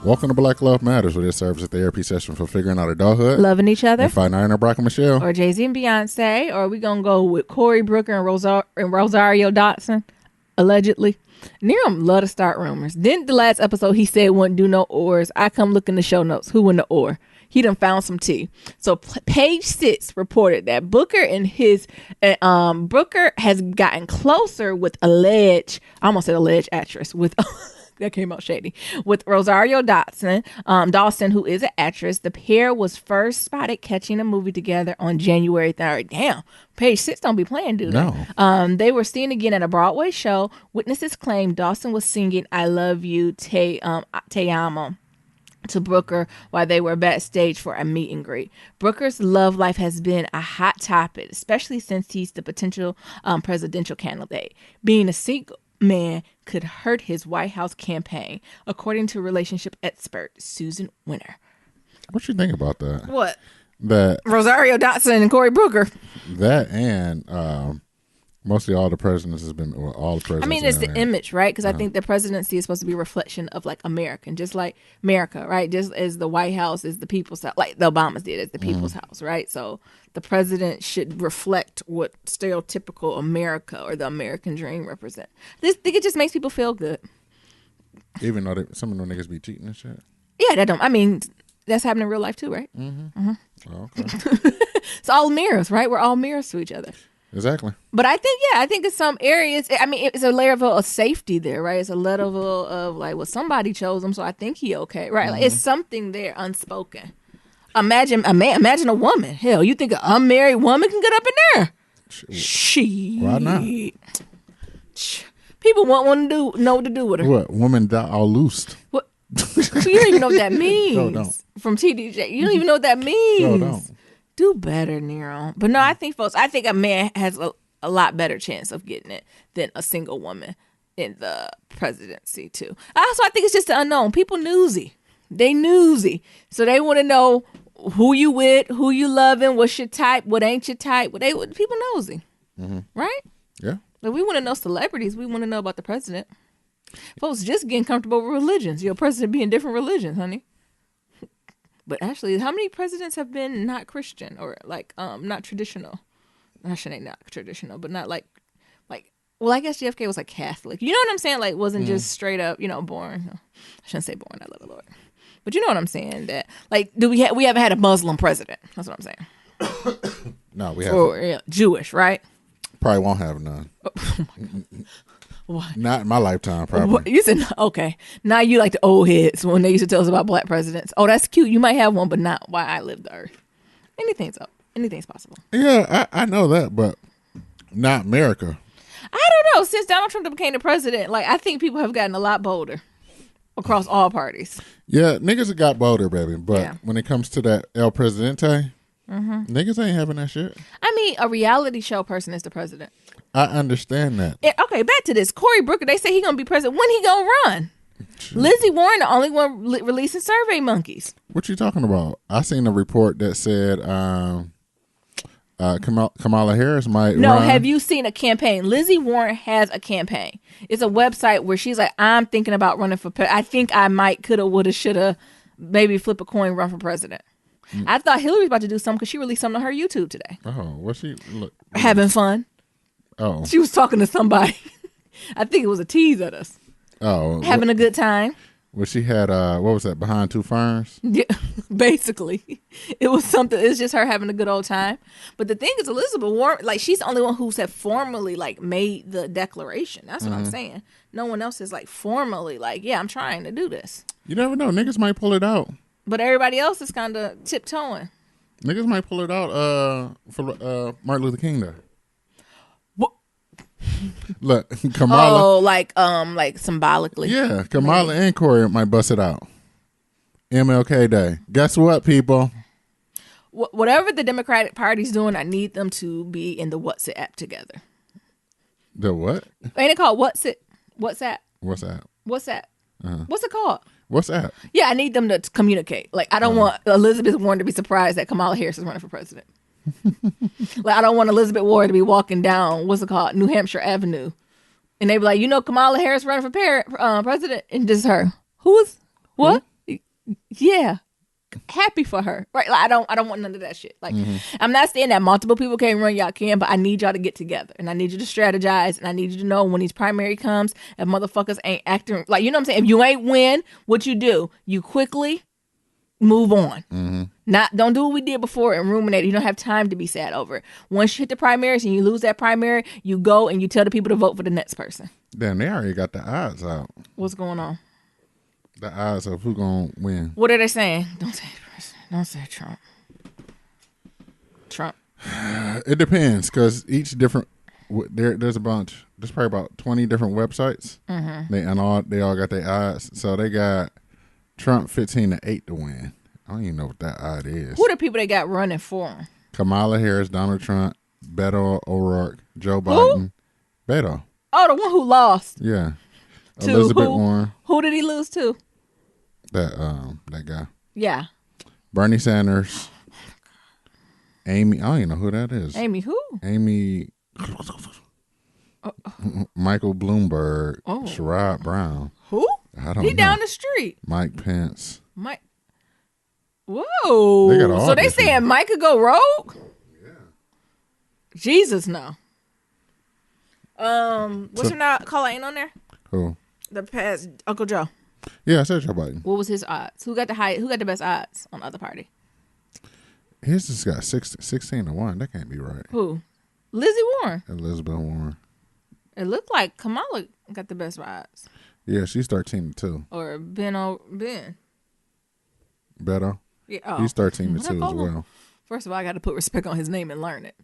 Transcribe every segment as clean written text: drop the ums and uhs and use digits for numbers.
Welcome to Black Love Matters, where this serves as a therapy session for figuring out adulthood, loving each other, and finding our inner Brock and Michelle, or Jay-Z and Beyonce, or we gonna go with Cory Booker and Rosario Dawson, allegedly. Nerum love to start rumors. Didn't the last episode he said wouldn't do no ors? I come look in the show notes. Who in the or? He done found some tea. So Page 6 reported that Booker has gotten closer with I almost said alleged actress with. That came out shady. With Rosario Dawson, who is an actress. The pair was first spotted catching a movie together on January 3rd. Damn, Page 6 don't be playing, do they? No. They were seen again at a Broadway show. Witnesses claim Dawson was singing I Love You, Te Amo to Booker while they were backstage for a meet and greet. Booker's love life has been a hot topic, especially since he's the potential presidential candidate. Being a single man could hurt his White House campaign, according to relationship expert Susan Winter. What you think about that? What? That Rosario Dawson and Cory Booker. That and mostly all the presidents has been, well, all the presidents. I mean, it's the image, right? Because I think the presidency is supposed to be a reflection of like American, just like America, right? Just as the White House is the people's house, like the Obamas did as the people's house, right? So the president should reflect what stereotypical America or the American dream represent. This think it just makes people feel good. Even though some of them niggas be cheating and shit. Yeah, that don't. I mean, that's happening in real life too, right? Oh, okay. It's all mirrors, right? We're all mirrors to each other. Exactly. But I think in some areas, I mean, it's a level of safety there, right? It's a level of like, well, somebody chose him, so I think he okay, right? Like, it's something there unspoken. Imagine a man, imagine a woman. Hell, you think an unmarried woman can get up in there? Why not? People want to know what to do with her. What? Women die all loosed. What? You don't even know what that means. No, don't. From TDJ. You don't even know what that means. No, don't. Do better, Nero. But no, I think a man has a lot better chance of getting it than a single woman in the presidency too. Also, I think it's just the unknown. People newsy. They newsy. So they want to know who you with, who you loving, what's your type, what ain't your type. People nosy. Right? Yeah. But we want to know celebrities. We want to know about the president. Folks just getting comfortable with religions. Your president be in different religions, honey. But actually, how many presidents have been not Christian or like not traditional? I shouldn't say not traditional, but not like well, I guess JFK was like Catholic. You know what I'm saying? Like wasn't just straight up, born. I shouldn't say born. I love the Lord. But you know what I'm saying? That like we haven't had a Muslim president. That's what I'm saying. No, we haven't. Or Jewish, right? Probably won't have none. What? Not in my lifetime, probably. What? You said, okay. Now you like the old heads when they used to tell us about black presidents. Oh, that's cute. You might have one, but not why I live the earth. Anything's up. Anything's possible. Yeah, I know that, but not America. I don't know. Since Donald Trump became the president, like I think people have gotten a lot bolder across all parties. Yeah, niggas have got bolder, baby. But when it comes to that El Presidente, niggas ain't having that shit. I mean, a reality show person is the president. I understand that. Okay, back to this. Cory Booker, they say he gonna be president. When he gonna run? Lizzie Warren, the only one releasing Survey Monkeys. What you talking about? I seen a report that said Kamala Harris might No, run. have you seen a campaign? Lizzie Warren has a campaign. It's a website where she's like, I'm thinking about running for president. I think I might, coulda, woulda, shoulda, maybe flip a coin, run for president. I thought Hillary was about to do something because she released something on her YouTube today. Oh, what's she? Look. Having fun. Oh. She was talking to somebody. I think it was a tease at us. Oh. Having a good time. Well, she had, what was that, Behind Two Ferns? Yeah, basically. It was something, it's just her having a good old time. But the thing is, Elizabeth Warren, like, she's the only one who's formally, like, made the declaration. That's what I'm saying. No one else is, like, formally, like, yeah, I'm trying to do this. You never know. Niggas might pull it out. But everybody else is kind of tiptoeing. Niggas might pull it out for Martin Luther King Day. What? Look, Kamala. Oh, like symbolically. Yeah, Kamala and Cory might bust it out. MLK Day. Guess what, people? Whatever the Democratic Party's doing, I need them to be in the WhatsApp together. The what? Ain't it called WhatsApp? WhatsApp. What's it called? WhatsApp. Yeah, I need them to communicate. Like, I don't want Elizabeth Warren to be surprised that Kamala Harris is running for president. Like, I don't want Elizabeth Warren to be walking down, New Hampshire Avenue. And they be like, Kamala Harris running for president. And just her. Who is, what? Yeah. Happy for her, right? Like, I don't want none of that shit. Like, I'm not saying that multiple people can't run, y'all can, but I need y'all to get together, and I need you to strategize, and I need you to know when these primary comes, if motherfuckers ain't acting like, you know what I'm saying? If you ain't win, what you do? You quickly move on. Don't do what we did before and ruminate. You don't have time to be sad over it. Once you hit the primaries and you lose that primary, you go and you tell the people to vote for the next person. Damn, they already got the odds out. What's going on? The odds of who gonna win. What are they saying? Don't say Trump. Trump. It depends, because each different there's a bunch. There's probably about 20 different websites. They all got their odds. So they got Trump 15-8 to win. I don't even know what that odd is. Who are the people they got running for him? Kamala Harris, Donald Trump, Beto O'Rourke, Joe Biden. Beto. Oh, the one who lost. Yeah. To Elizabeth Warren. Who did he lose to? That guy. Yeah. Bernie Sanders. Amy. I don't even know who that is. Amy who? Amy. Michael Bloomberg. Oh. Sherrod Brown. Who? I don't know. He down the street. Mike Pence. Whoa. They got all so they saying Mike could go rogue? Yeah. Jesus, no. What's your now? Caller ain't on there? Who? The past Uncle Joe. Yeah, I said Joe Biden. What was his odds? Who got the best odds on the other party? His just got 16-1. That can't be right. Who? Lizzie Warren. Elizabeth Warren. It looked like Kamala got the best odds. Yeah, she's 13-2. Or Ben. Beto. Yeah, oh. He's 13-2 as well. First of all, I got to put respect on his name and learn it.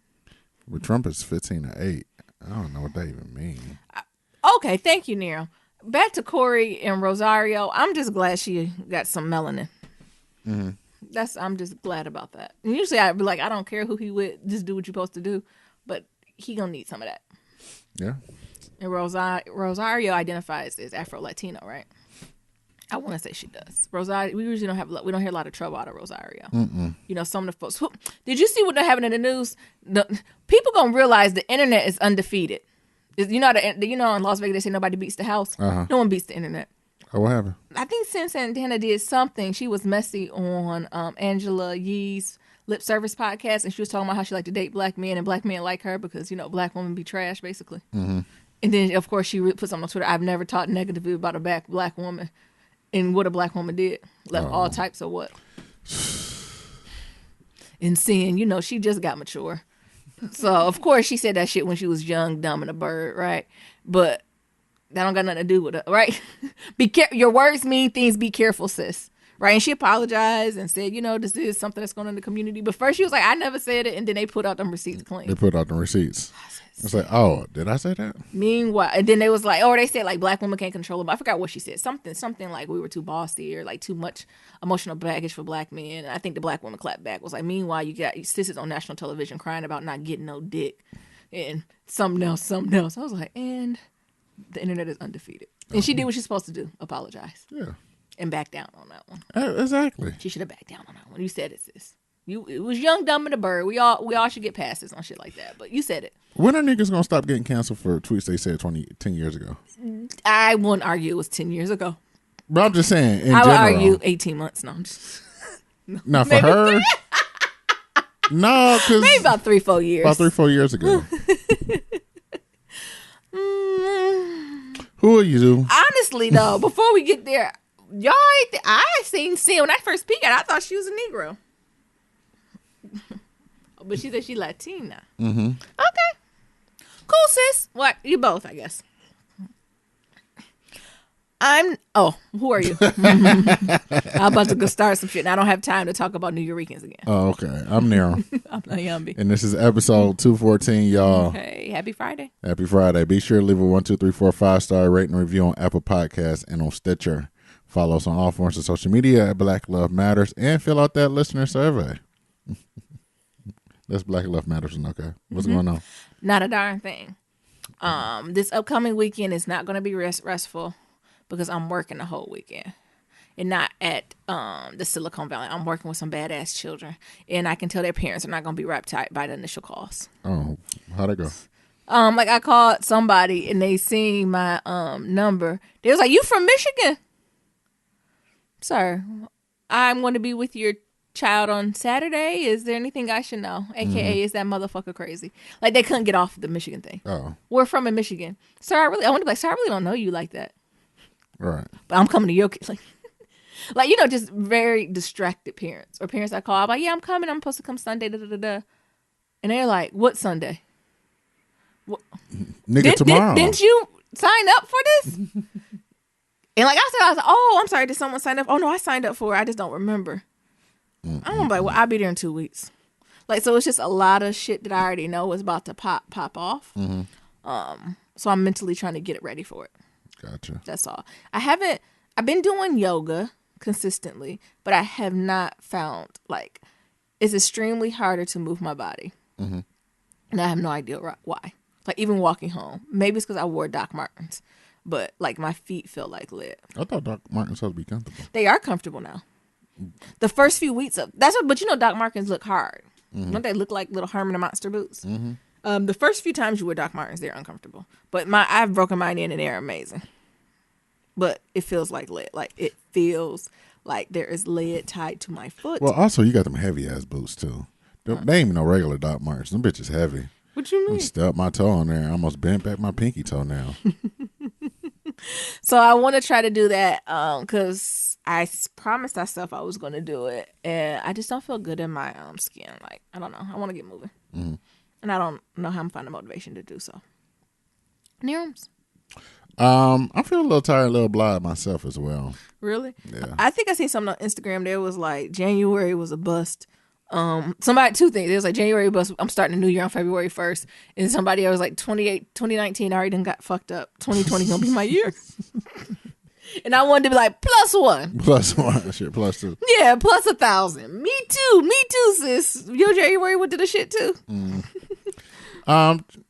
But Trump is 15-8. I don't know what that even means. Okay, thank you, Nero. Back to Corey and Rosario. I'm just glad she got some melanin. I'm just glad about that. And usually I'd be like, I don't care who he with, just do what you're supposed to do. But he gonna need some of that. Yeah. And Rosario identifies as Afro-Latino, right? I want to say she does. Rosario, we usually we don't hear a lot of trouble out of Rosario. You know, some of the folks. Did you see what they're having in the news? People gonna realize the internet is undefeated. You know, in Las Vegas they say nobody beats the house. No one beats the internet. Oh, what happened? I think since Santana did something, she was messy on Angela Yee's Lip Service podcast, and she was talking about how she liked to date black men and black men like her because, you know, black women be trash, basically. And then, of course, she put something on Twitter, I've never talked negatively about a black woman, and what a black woman did. Left all types of what? And saying, you know, she just got mature. So, of course, she said that shit when she was young, dumb, and a bird, right? But that don't got nothing to do with it, right? Your words mean things. Be careful, sis. Right? And she apologized and said, you know, this is something that's going on in the community. But first she was like, I never said it. And then they put out them receipts clean. They put out the receipts. It's like, oh, did I say that? Meanwhile, and then they was like, they said like black women can't control them. I forgot what she said. Something like we were too bossy or like too much emotional baggage for black men. And I think the black woman clapped back. Was like, meanwhile, you got sisters on national television crying about not getting no dick and something else. I was like, and the internet is undefeated. And she did what she's supposed to do. Apologize. Yeah. And back down on that one. Exactly. She should have backed down on that one. You said it, sis. It was young, dumb, and a bird. We all should get passes on shit like that. But you said it. When are niggas gonna stop getting canceled for tweets they said 10 years ago? I wouldn't argue it was 10 years ago. But I'm just saying, in I would general. argue 18 months. No, I'm just... Now, for her... No, because... Maybe about 3-4 years. About 3-4 years ago. Who are you? Honestly, though, before we get there, y'all, I seen when I first peeked at, I thought she was a Negro. But she said she Latina. Okay. Cool, sis. What? You both, I guess. Who are you? I'm about to go start some shit, and I don't have time to talk about New Yorkers again. Oh, okay. I'm Nero. I'm Nayambi. And this is episode 214, y'all. Hey, happy Friday. Happy Friday. Be sure to leave a 1, 2, 3, 4, 5-star rating and review on Apple Podcasts and on Stitcher. Follow us on all forms of social media at Black Love Matters and fill out that listener survey. That's Black Love Matters. Okay. What's going on? Not a darn thing. This upcoming weekend is not going to be restful because I'm working the whole weekend. And not at the Silicon Valley. I'm working with some badass children. And I can tell their parents are not going to be wrapped tight by the initial calls. Oh, how'd it go? Like I called somebody and they seen my number. They was like, you from Michigan? Sir, I'm going to be with your child on Saturday. Is there anything I should know? AKA, is that motherfucker crazy? Like, they couldn't get off the Michigan thing. Oh. We're from in Michigan. Sir, I want to be like, sir, I really don't know you like that. Right. But I'm coming to your kids. Like, just very distracted parents. Or parents I call, I'm like, yeah, I'm coming. I'm supposed to come Sunday, da-da-da-da. And they're like, what Sunday? Nigga, tomorrow. Didn't you sign up for this? And like I was like, oh, I'm sorry, did someone sign up? Oh, no, I signed up for it. I just don't remember. I'm like, well, I'll be there in 2 weeks. Like, so it's just a lot of shit that I already know is about to pop off. So I'm mentally trying to get it ready for it. Gotcha. That's all. I've been doing yoga consistently, but I have not found, like, it's extremely harder to move my body. And I have no idea why. Like, even walking home. Maybe it's because I wore Doc Martens, but, like, my feet feel like lead. I thought Doc Martens supposed to be comfortable. They are comfortable now. The first few weeks of but Doc Martens look hard. Don't they look like little Herman and Monster boots? The first few times you wear Doc Martens, they're uncomfortable. But I've broken mine in and they're amazing. But it feels like lead. Like, it feels like there is lead tied to my foot. Well, also, you got them heavy ass boots too. They ain't even no regular Doc Martens. Them bitches heavy. What you mean? I stubbed my toe on there. I almost bent back my pinky toe now. So I want to try to do that because I promised myself I was going to do it. And I just don't feel good in my skin. Like, I don't know. I want to get moving. And I don't know how I'm finding motivation to do so. Nearums? I feel a little tired, a little blah myself as well. Really? Yeah. I think I seen something on Instagram. There was like January was a bust. Two things. It was like January bust. I'm starting a new year on February 1st. And somebody else was like 2019 already done got fucked up. 2020 gonna be my year. And I wanted to be like, +1. +1. Shit, +2. Yeah, plus 1,000. Me too, sis. Your January went to the shit too.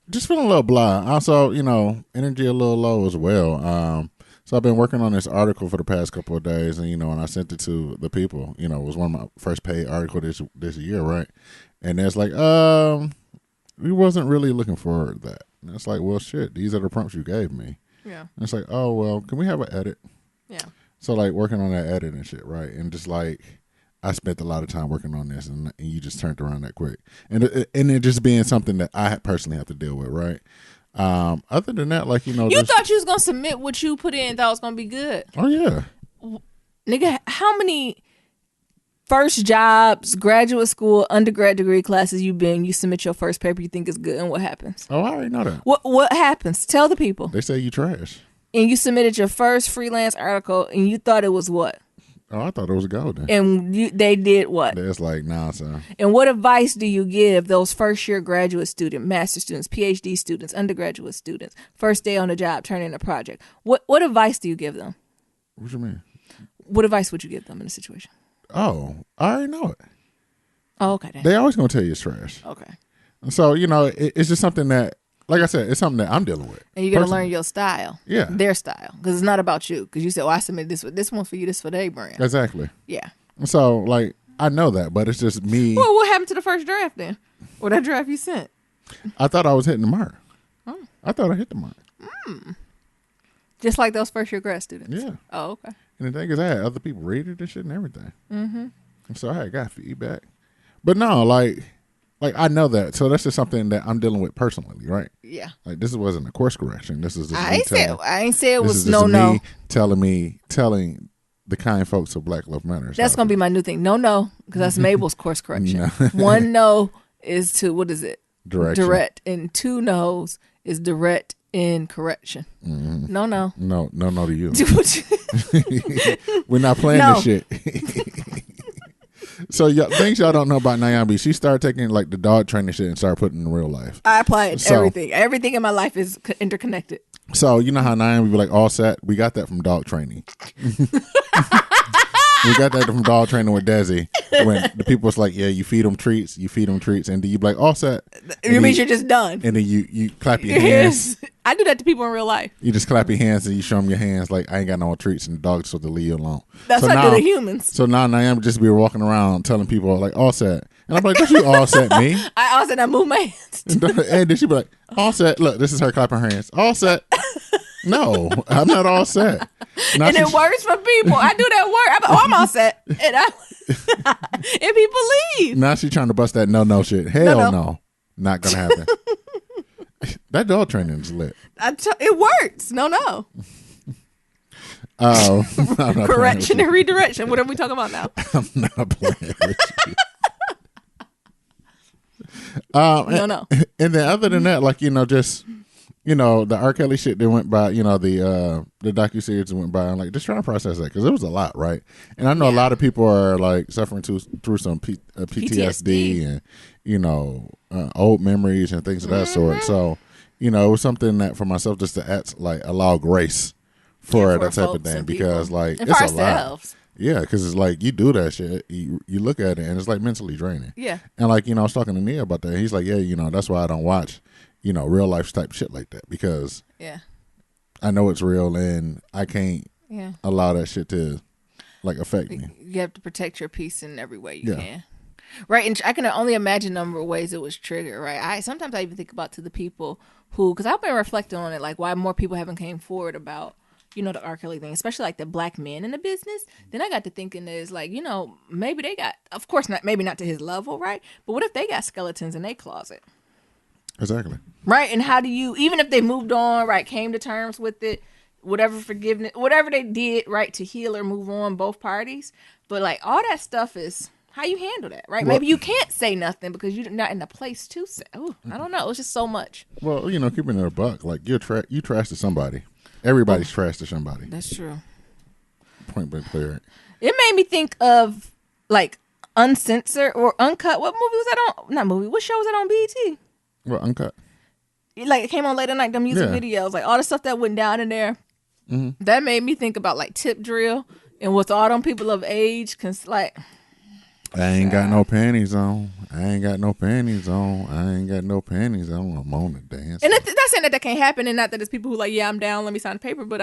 Just feeling a little blah. Also, energy a little low as well. So I've been working on this article for the past couple of days, and and I sent it to the people. It was one of my first paid article this year, right? And it's like, we wasn't really looking for that. And it's like, well, shit, these are the prompts you gave me. Yeah. And it's like, oh well, can we have an edit? Yeah. So like working on that edit and shit, right? And just like, I spent a lot of time working on this, and you just turned around that quick, and it just being something that I personally have to deal with, right? Other than that, like you thought you was gonna submit what you put in, and thought it was gonna be good. Oh yeah, nigga, how many first jobs, graduate school, undergrad degree classes you submit your first paper you think is good, and what happens? Oh, I already know that. What happens? Tell the people. They say you trash. And you submitted your first freelance article, and you thought it was what? Oh, I thought it was golden. And they did what? It's like, nah, son. And what advice do you give those first-year graduate students, master students, PhD students, undergraduate students, first day on the job, turning in a project? What advice do you give them? What you mean? What advice would you give them in a situation? Oh, I already know it. Oh, okay. Then. They always going to tell you it's trash. Okay. So, it's just something that, like I said, it's something that I'm dealing with. And you got to learn your style. Yeah. Their style. Because it's not about you. Because you said, I submitted this one for you, this for their brand. Exactly. Yeah. So, like, I know that, but it's just me. Well, what happened to the first draft then? Or that draft you sent? I thought I was hitting the mark. Oh. I thought I hit the mark. Just like those first year grad students? Yeah. Oh, okay. And the thing is, I had other people read it and shit and everything. So I got feedback. But no, like I know that. So that's just something that I'm dealing with personally, right? Yeah. Like this wasn't a course correction. This is just I ain't say it was no. Telling the kind folks of Black Love Matters. That's gonna be my new thing. No, because that's Mabel's course correction. One no is to what is it? Direct, and two no's is direct in correction. No to you. We're not playing this shit. So things y'all don't know about Nyambi, she started taking like the dog training shit and started putting it in real life. I apply it to everything. Everything in my life is interconnected. So you know how Nyambi be like all set? We got that from dog training. We got that from dog training with Desi. When the people was like, yeah, you feed them treats, and then you be like, all set. You mean you're just done. And then you clap your hands. I do that to people in real life. You just clap your hands and you show them your hands like, I ain't got no more treats, and the dog's supposed to leave you alone. That's what I do to humans. So now Nyambi just be walking around telling people like, all set. And I'm like, don't you all set me? I all set, I move my hands. And then she be like, all set. Look, this is her clapping her hands. All set. No, I'm not all set. And it works for people. I do that work. I'm all set. And people leave. Now she's trying to bust that no shit. Hell no. Not going to happen. That dog training is lit. It works. No. Correction and redirection. What are we talking about now? I'm not playing with you. No. And then other than that, like, just, the R. Kelly shit that went by, the docuseries that went by, I'm like, just trying to process that because it was a lot, right? And I know a lot of people are like suffering through some PTSD and, old memories and things of that sort. So, it was something that for myself just to allow grace for that type of thing because like and it's for a ourselves. lot. Yeah, because it's like you do that shit, you look at it and it's like mentally draining. Yeah. And like, I was talking to Nia about that. He's like, yeah, that's why I don't watch, real life type shit like that because I know it's real and I can't allow that shit to like affect me. You have to protect your peace in every way you can. Right. And I can only imagine a number of ways it was triggered. Right. Sometimes I even think about to the people who, because I've been reflecting on it, like why more people haven't came forward about, the R. Kelly thing, especially like the black men in the business. Then I got to thinking is like, maybe they got, of course not, maybe not to his level, right? But what if they got skeletons in their closet? Exactly. Right. And how do you, even if they moved on, right, came to terms with it, whatever forgiveness, whatever they did, right, to heal or move on both parties. But like all that stuff is how you handle that, right? Well, maybe you can't say nothing because you're not in a place to say. Oh, I don't know. It's just so much. Well, keeping it a buck, like you trash to somebody. Everybody's trash to somebody. That's true. Point blank clear. It made me think of like Uncensored or Uncut. What movie was that on? Not movie. What show was that on BET? Well, Uncut. Like it came on late at night. The music videos, like all the stuff that went down in there. Mm-hmm. That made me think about like Tip Drill and with all them people of age, cause like. I ain't got no panties on. I ain't got no panties on. I ain't got no panties on. I'm on the dance. And that's saying that can't happen, and not that it's people who like, yeah, I'm down. Let me sign the paper. But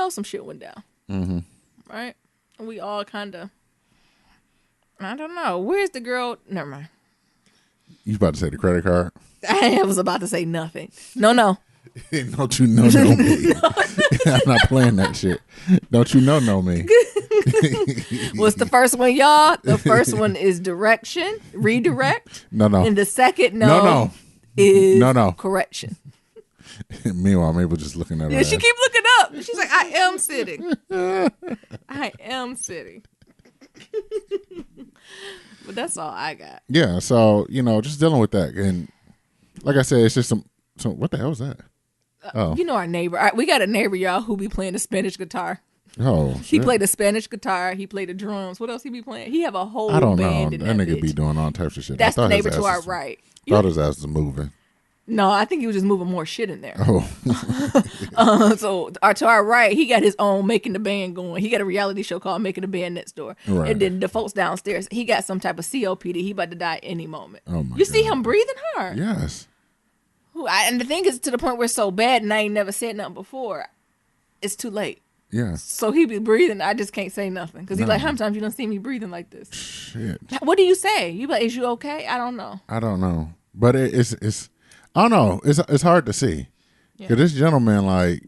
some shit went down, right? And we all kind of, I don't know. Where's the girl? Never mind. You about to say the credit card? I was about to say nothing. No. Don't you know me? I'm not playing that shit. Don't you know me? What's the first one, y'all? The first one is redirect. No. And the second is correction. Meanwhile, Mabel just looking at her. Yeah, she keep looking up. She's like, I am sitting. I am sitting. But that's all I got. Yeah, so, just dealing with that. And like I said, it's just some what the hell is that? Our neighbor. We got a neighbor, y'all, who be playing the Spanish guitar. Oh, he played the Spanish guitar. He played the drums. What else he be playing? He have a whole I don't band know. in That that nigga bitch. be doing all types of shit. That's the neighbor to our right. Thought his ass was moving. No, I think he was just moving more shit in there. Oh. So to our right, he got his own Making the Band going. He got a reality show called Making the Band next door. Right. And then the folks downstairs, he got some type of COPD. He about to die any moment. Oh my You God. see him breathing hard. Yes. And the thing is, to the point where it's so bad, and I ain't never said nothing before, it's too late. Yeah. So he be breathing. I just can't say nothing. Because he's like, how many times you don't see me breathing like this? Shit. What do you say? You be like, is you okay? I don't know. But it's I don't know. It's hard to see. Because this gentleman, like.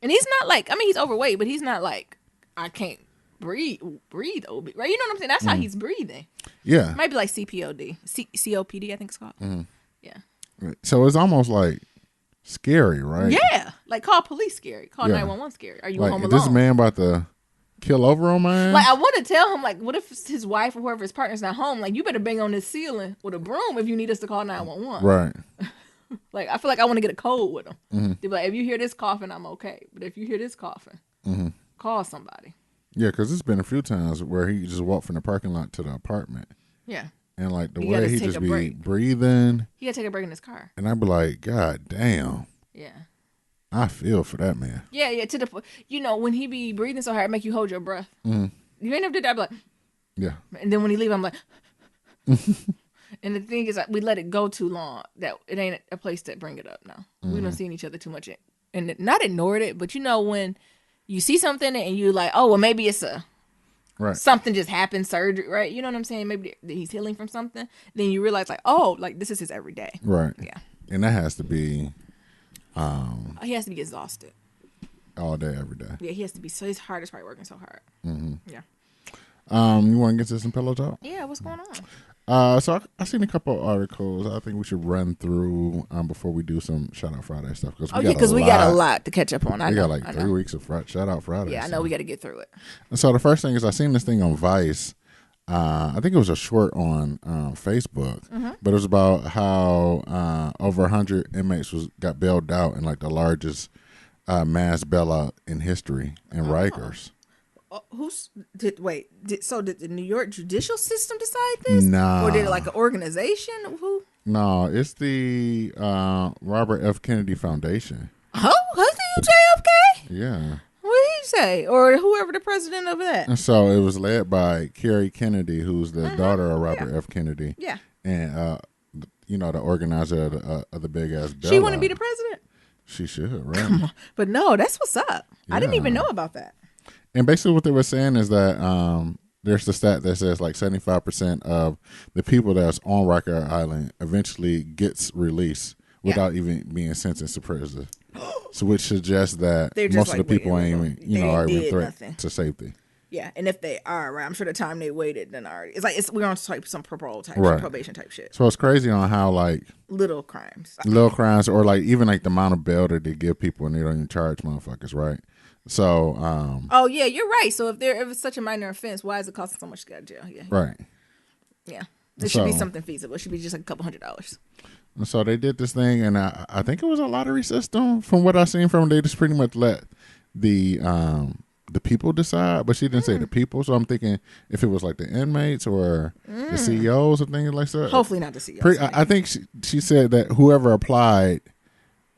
And he's not like, he's overweight, but he's not like, I can't breathe, right? You know what I'm saying? That's how he's breathing. Yeah. Might be like CPOD. COPD, I think it's called. Mm-hmm. Yeah. So it's almost like scary, right? Yeah. Like call police scary. Call 911 scary. Are you like, home alone? This man about to kill over on my ass? Like I want to tell him, like, what if his wife or whoever his partner's not home? Like, you better bang on this ceiling with a broom if you need us to call 911. Right. Like, I feel like I want to get a code with him. Mm-hmm. They're like, if you hear this coughing, I'm okay. But if you hear this coughing, call somebody. Yeah, because it's been a few times where he just walked from the parking lot to the apartment. Yeah. And like the way he just be breathing. He got to take a break in his car. And I'd be like, God damn. Yeah. I feel for that man. Yeah, to the point. When he be breathing so hard, it make you hold your breath. Mm. You ain't never did that. I'd be like, yeah. And then when he leave, I'm like, and the thing is, we let it go too long that it ain't a place to bring it up now. We don't see each other too much. And not ignored it, but when you see something and you like, oh, well, maybe it's something just happened, surgery, right? You know what I'm saying? Maybe he's healing from something. Then you realize like, oh, like this is his everyday. Right. Yeah. And that has to be. He has to be exhausted. all day, every day. Yeah, he has to be so. His heart is probably working so hard. Yeah. You want to get to some pillow talk? Yeah. What's going on? So I seen a couple of articles. I think we should run through before we do some Shoutout Friday stuff. Because we got a lot to catch up on. We got like 3 weeks of Shoutout Friday. Yeah, I know. We got to get through it. And so the first thing is I seen this thing on Vice. I think it was a short on Facebook, but it was about how over 100 inmates got bailed out in like the largest mass bailout in history in Rikers. Did the New York judicial system decide this? Nah. Or did it like an organization? Who? No, it's the Robert F. Kennedy Foundation. Oh, who's the JFK? Yeah. What did he say? Or whoever the president of that? And so it was led by Carrie Kennedy, who's the daughter of Robert F. Kennedy. Yeah. And, the organizer of the big ass bailout. She want to be the president? She should, right? Come on. But no, that's what's up. I didn't even know about that. And basically what they were saying is that there's the stat that says like 75% of the people that's on Riker Island eventually gets released without even being sentenced to prison. So which suggests that most of the people ain't even, are even threat to safety. Yeah, and if they are, right, I'm sure the time they waited, then already it's like we're on some parole type right. shit, probation type shit. So it's crazy on how like little crimes, or like even like the amount of bail that they give people and they don't even charge motherfuckers, right? So, oh yeah, you're right. So if it's such a minor offense, why is it costing so much to go to jail? Yeah, right. Yeah, it should be something feasible. It should be just like a couple $100s. And so they did this thing, and I think it was a lottery system. From what I seen from them, they just pretty much let the people decide, but she didn't say the people. So I'm thinking if it was like the inmates or the CEOs or things like that. Hopefully not the CEOs. I think she said that whoever applied,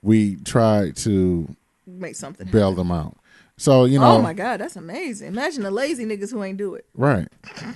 we tried to make something bail them out. So, oh my God, that's amazing. Imagine the lazy niggas who ain't do it. Right.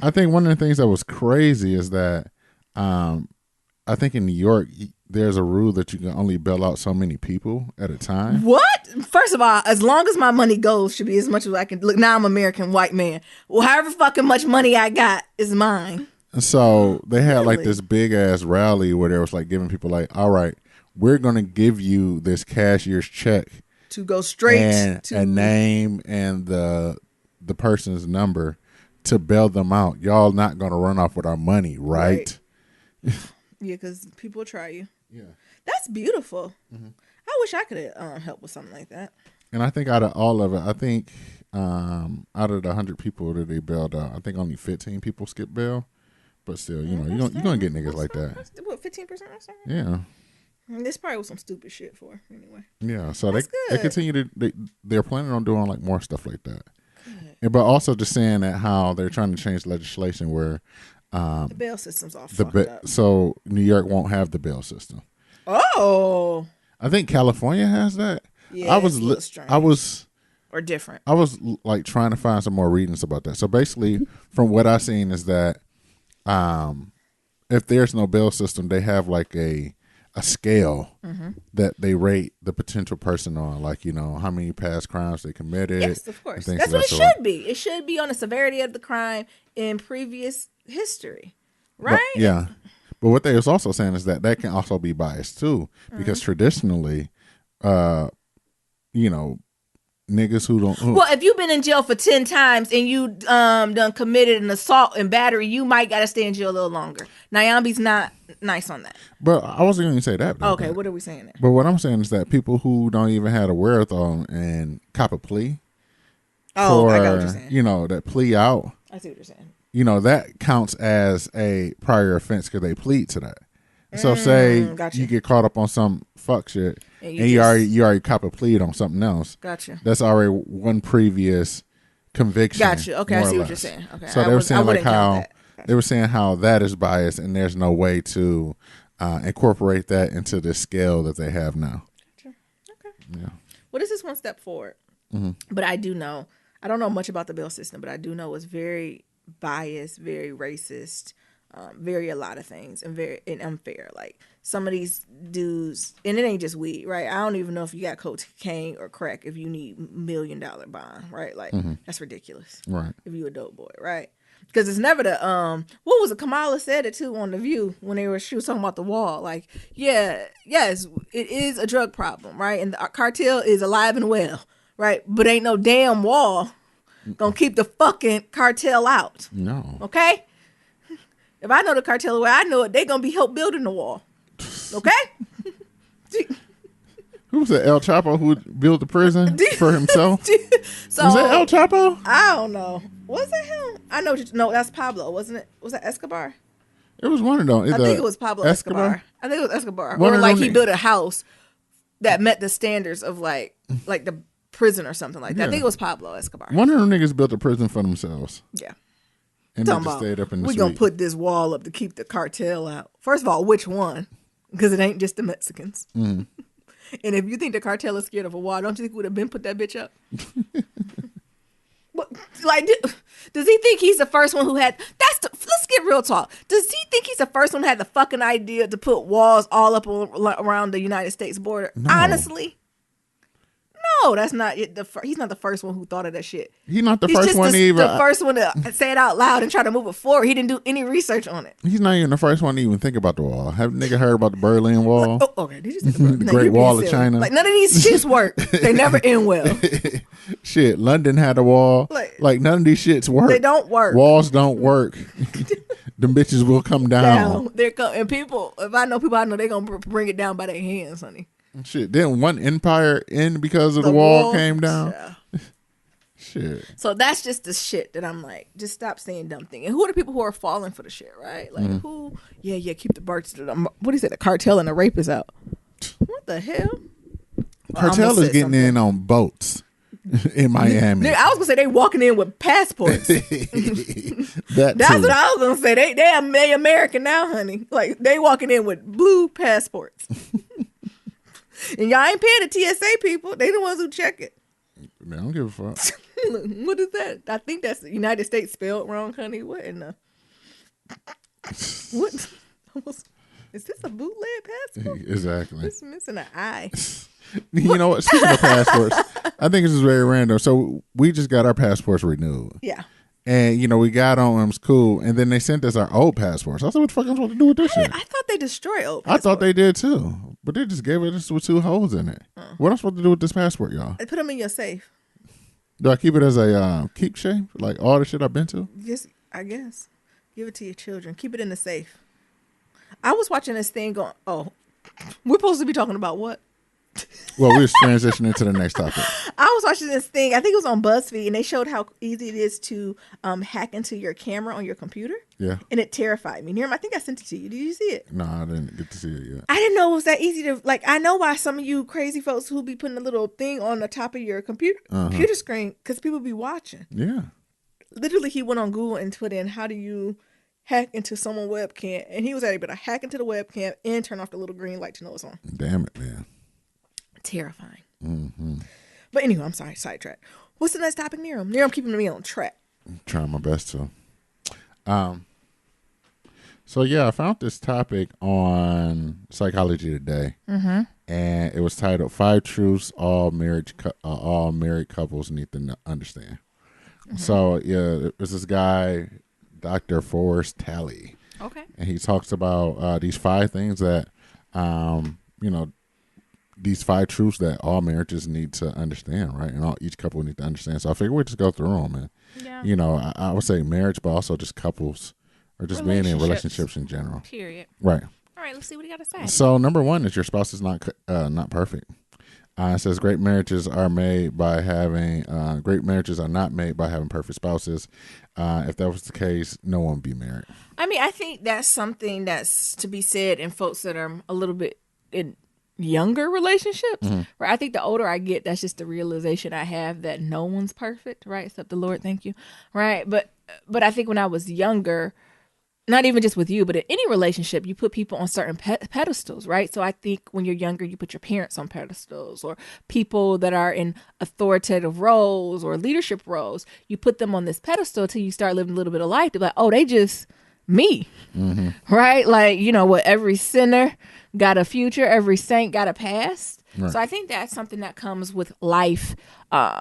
I think one of the things that was crazy is that I think in New York, there's a rule that you can only bail out so many people at a time. What? First of all, as long as my money goes, should be as much as I can. Look, now I'm American white man. Well, however fucking much money I got is mine. And so they had like this big ass rally where they was like giving people like, all right, we're going to give you this cashier's check. To go straight to a name and the person's number to bail them out. Y'all not going to run off with our money, right? Yeah, because people try you. Yeah. That's beautiful. Mm-hmm. I wish I could have helped with something like that. And I think out of all of it, I think out of the 100 people that they bailed out, I think only 15 people skipped bail. But still, you're going to get niggas like that. What, 15% or something? Yeah. This probably was some stupid shit for anyway. Yeah, so they continue they're planning on doing like more stuff like that. Good. But also just saying that how they're trying to change legislation where the bail system's all fucked up. So New York won't have the bail system. Oh, I think California has that. Yeah, or different. I was like trying to find some more readings about that. So basically, from what I've seen is that if there's no bail system, they have like a scale that they rate the potential person on, like, how many past crimes they committed. Yes, of course. That's what it should be. It should be on the severity of the crime in previous history, right? But, yeah. But what they was also saying is that can also be biased too, because traditionally, niggas who don't. Well, if you've been in jail for 10 times and you done committed an assault and battery, you might got to stay in jail a little longer. Nyambi's not nice on that. But I wasn't going to say that. Okay, what are we saying there? But what I'm saying is that people who don't even have a wherewithal and cop a plea. Oh, I got what you're saying. That plea out. I see what you're saying. That counts as a prior offense because they plead to that. So say you get caught up on some fuck shit and you already cop a plea on something else. Gotcha. That's already one previous conviction. Gotcha. Okay, I see what you're saying. Okay. So they were saying like how they were saying how that is biased and there's no way to incorporate that into the scale that they have now. Gotcha. Okay. Yeah. Well, this is one step forward. Mm-hmm. But I don't know much about the bail system, but I do know it's very biased, very racist. Very a lot of things and very unfair. Like some of these dudes, and it ain't just weed, right? I don't even know if you got cocaine or crack if you need $1 million bond, right? Like that's ridiculous, right? If you a dope boy, right? Because it's never the what was it? Kamala said it too on The View when she was talking about the wall. Like, yes, it is a drug problem, right? And the cartel is alive and well. right? But ain't no damn wall gonna keep the fucking cartel out. No. Okay? If I know the cartel where I know it, they gonna be help building the wall. Okay? Who was that? El Chapo who built the prison for himself? So, was that El Chapo? I don't know. Was it him? I know. No, that's Pablo, wasn't it? Was that Escobar? It was one of them. I think it was Pablo Escobar. I think it was Escobar. One or of like them he built a house that met the standards of like the prison or something like that. Yeah. I think it was Pablo Escobar. One of them niggas built a prison for themselves. Yeah. And they just stayed up in the We're going to put this wall up to keep the cartel out. First of all, which one? Because it ain't just the Mexicans. Mm. And if you think the cartel is scared of a wall, don't you think we would have been put that bitch up? Like, does he think he's the first one who had... let's get real talk. Does he think he's the first one who had the fucking idea to put walls all up around the United States border? No. Honestly? No, that's not it. He's not the first one who thought of that shit. He's not the He's first just one either. the first one to say it out loud and try to move it forward. He didn't do any research on it. He's not even the first one to even think about the wall. Have nigga heard about the Berlin Wall? Oh, okay. Did you say the Great Wall of China? Like, none of these shits work. They never end well. Shit, London had a wall. Like none of these shits work. They don't work. Walls don't work. Them bitches will come down. And people, if I know people, I know they're going to bring it down by their hands, honey. Shit, didn't one empire end because of the wall came down? Yeah. Shit. So that's just the shit that I'm like, just stop saying dumb thing. And who are the people who are falling for the shit, right? Like who? Yeah, keep the birds. What is it? The cartel and the rape is out. What the hell? Cartel is getting in on boats in Miami. I was gonna say they walking in with passports. That's what I was gonna say. They American now, honey. Like they walking in with blue passports. And y'all ain't paying the TSA people. They the ones who check it. They don't give a fuck. What is that? I think that's the United States spelled wrong, honey. What in the... What? Is this a bootleg passport? Exactly. It's missing an I. You know what? Speaking of passports, I think this is very random. So we just got our passports renewed. Yeah. And, we got on them. It was cool. And then they sent us our old passports. I said, what the fuck am I supposed to do with this shit? I thought they destroyed old I passports. thought they did too. But they just gave us with 2 holes in it. What am I supposed to do with this passport, y'all? Put them in your safe. Do I keep it as a keepsake? Like all the shit I've been to? Yes, I guess. Give it to your children. Keep it in the safe. I was watching this thing going, we're supposed to be talking about what? Well, we're transitioning to the next topic. I was watching this thing. I think it was on BuzzFeed, and they showed how easy it is to hack into your camera on your computer. Yeah. And it terrified me. Nirm, I think I sent it to you. Did you see it? No, I didn't get to see it yet. I didn't know it was that easy to, like, I know why some of you crazy folks who be putting a little thing on the top of your computer screen, because people be watching. Yeah. Literally, he went on Google and put in, how do you hack into someone's webcam? And he was able to hack into the webcam and turn off the little green light to know it's on. Damn it, man. Terrifying. Mm-hmm. But anyway, I'm sorry, sidetrack. What's the next topic, Nirm? Nirm keeping me on track. I'm trying my best to. So yeah, I found this topic on Psychology Today, and it was titled 5 Truths All Married Couples Need to Understand. So yeah, there's this guy, Dr. Forrest Talley. Okay. And he talks about these 5 things that, these 5 truths that all marriages need to understand, right? And each couple need to understand. So I figured we'd just go through them. And, I would say marriage, but also just couples or just being in relationships in general. Period. Right. All right, let's see what he got to say. So number 1 is your spouse is not perfect. It says great marriages are not made by having perfect spouses. If that was the case, no one would be married. I mean, I think that's something that's to be said in folks that are a little bit in younger relationships, right? I think the older I get, that's just the realization I have that no one's perfect, right? Except the Lord, thank you, right? But I think when I was younger, not even just with you, but in any relationship, you put people on certain pedestals, right? So I think when you're younger, you put your parents on pedestals, or people that are in authoritative roles or leadership roles. You put them on this pedestal till you start living a little bit of life. They're like, oh, they just me, right? Like, every sinner got a future, every saint got a past. Right. So I think that's something that comes with life, right?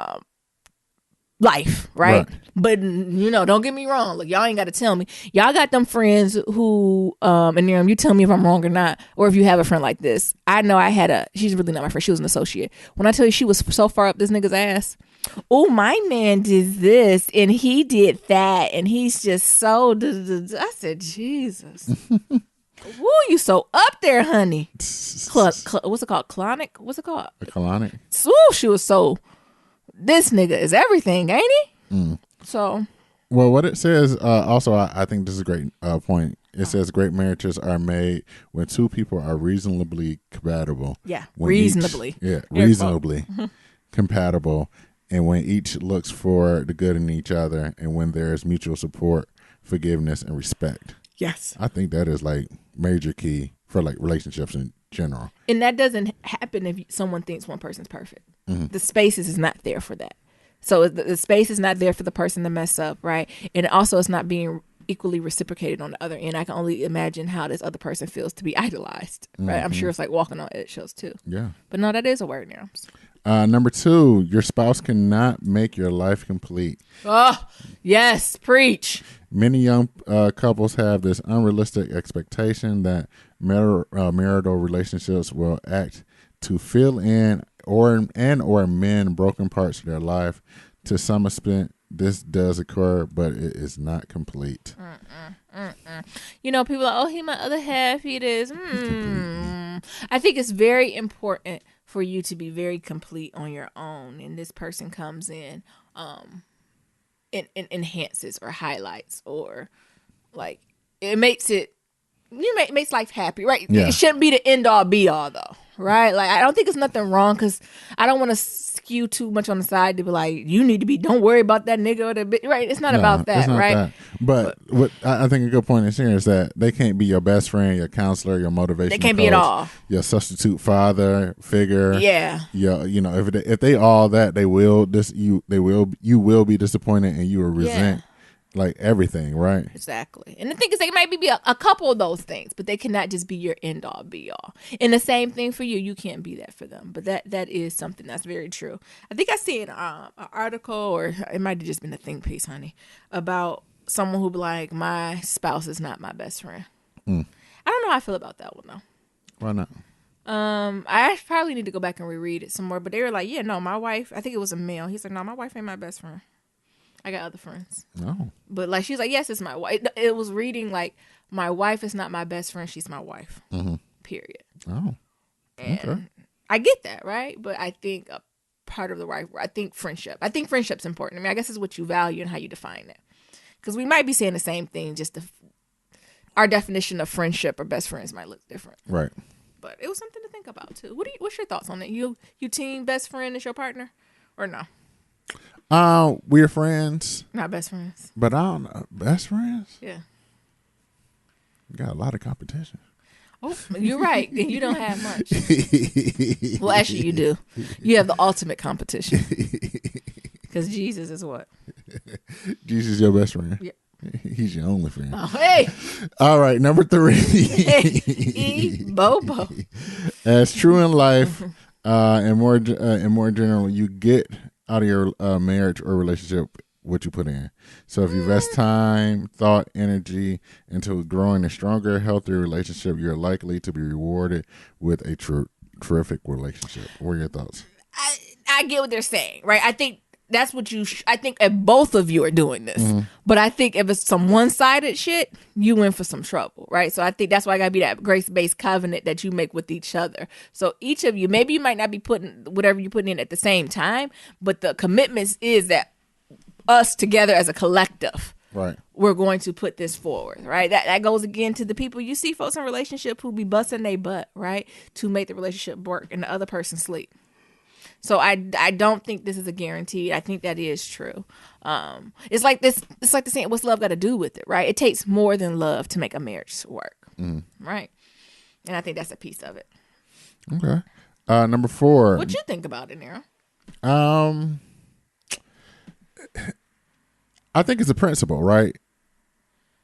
But don't get me wrong. Look, y'all ain't got to tell me. Y'all got them friends who, and you tell me if I'm wrong or not, or if you have a friend like this. I know she's really not my friend. She was an associate. When I tell you she was so far up this nigga's ass, oh, my man did this and he did that, and he's just so. I said, Jesus. Woo, you so up there, honey. What's it called? Colonic? What's it called? A colonic. Woo, she was so. This nigga is everything, ain't he? Mm. So. Well, what it says, also, I think this is a great point. It says great marriages are made when two people are reasonably compatible. Yeah, when reasonably. Reasonably compatible. And when each looks for the good in each other, and when there's mutual support, forgiveness, and respect. Yes. I think that is like major key for like relationships in general. And that doesn't happen if someone thinks one person's perfect. Mm-hmm. The space is not there for that. So the space is not there for the person to mess up, right? And also it's not being equally reciprocated on the other end. I can only imagine how this other person feels to be idolized, right? Mm-hmm. I'm sure it's like walking on eggshells too. Yeah. But no, that is a word now. Number 2, your spouse cannot make your life complete. Oh, yes. Preach. Many young couples have this unrealistic expectation that marital relationships will act to fill in or mend broken parts of their life. To some extent, this does occur, but it is not complete. People are, he my other half, he is. I think it's very important for you to be very complete on your own, and this person comes in and enhances or highlights, or like it makes life happy, right? Yeah. It shouldn't be the end all be all though, right? Like I don't think it's nothing wrong, because I don't want to skew too much on the side to be like, you need to be, don't worry about that nigga or the bitch, right? It's not about that, right? That. But what I think a good point is here is that they can't be your best friend, your counselor, your motivation. They can't coach, be at all. Your substitute father figure. Yeah. If they all that, you will be disappointed, and you will resent like everything, right? Exactly. And the thing is, they might be a couple of those things, but they cannot just be your end all be all. And the same thing for you. You can't be that for them. But that is something that's very true. I think I seen an article, or it might have just been a think piece, honey, about someone who be like, my spouse is not my best friend. I don't know how I feel about that one though. Why not? I probably need to go back and reread it some more. But they were like, yeah, no, my wife. I think it was a male. He's like, no, my wife ain't my best friend. I got other friends. No. But like, she's like, yes, it's my wife. It was reading like, my wife is not my best friend. She's my wife. Mm-hmm. Period. Oh. And okay. I get that, right? But I think a part of the right, I think friendship's important. I mean, I guess it's what you value and how you define it. Because we might be saying the same thing, just our definition of friendship or best friends might look different. Right. But it was something to think about too. What's your thoughts on it? You team best friend is your partner, or no? We're friends. Not best friends. But I don't know. Best friends? Yeah. You got a lot of competition. Oh, you're right. You don't have much. Well, actually, you do. You have the ultimate competition. Because Jesus is what? Jesus is your best friend. Yeah. He's your only friend. Oh, hey. All right, number 3. Bobo. As true in life, and more general, you get out of your marriage or relationship what you put in. So if you invest time, thought, energy into growing a stronger, healthier relationship, you're likely to be rewarded with a terrific relationship. What are your thoughts? I get what they're saying, right? I think that's what I think if both of you are doing this. Mm-hmm. But I think if it's some one-sided shit, you in for some trouble, right? So I think that's why I got to be that grace-based covenant that you make with each other. So each of you, maybe you might not be putting whatever you're putting in at the same time, but the commitment is that us together as a collective, right, we're going to put this forward, right? That goes again to the people you see folks in relationship who be busting their butt, right, to make the relationship work and the other person sleep. So I don't think this is a guarantee. I think that is true. It's like the saying, what's love got to do with it, right? It takes more than love to make a marriage work, right? And I think that's a piece of it. Okay. Number 4. What you think about it, Nero? I think it's a principle, right?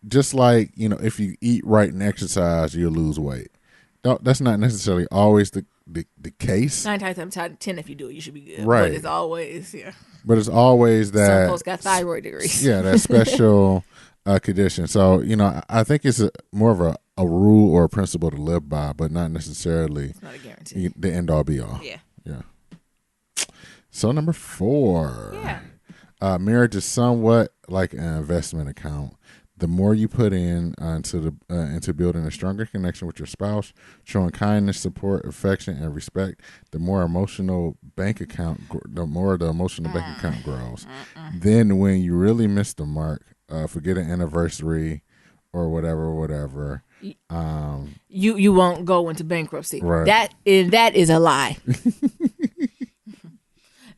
Just like, if you eat right and exercise, you'll lose weight. That's not necessarily always the the case. 9 times out of 10, if you do it, you should be good. Right. But it's always, yeah. But it's always that. Some folks got thyroid degrees. Yeah, that special condition. So, I think it's more of a rule or a principle to live by, but not necessarily It's not a guarantee. the end all be all. Yeah. Yeah. So number 4. Yeah. Marriage is somewhat like an investment account. The more you put in into building a stronger connection with your spouse, showing kindness, support, affection, and respect, the more the emotional bank account grows. Then when you really miss the mark, forget an anniversary or whatever. You won't go into bankruptcy. Right. That is a lie.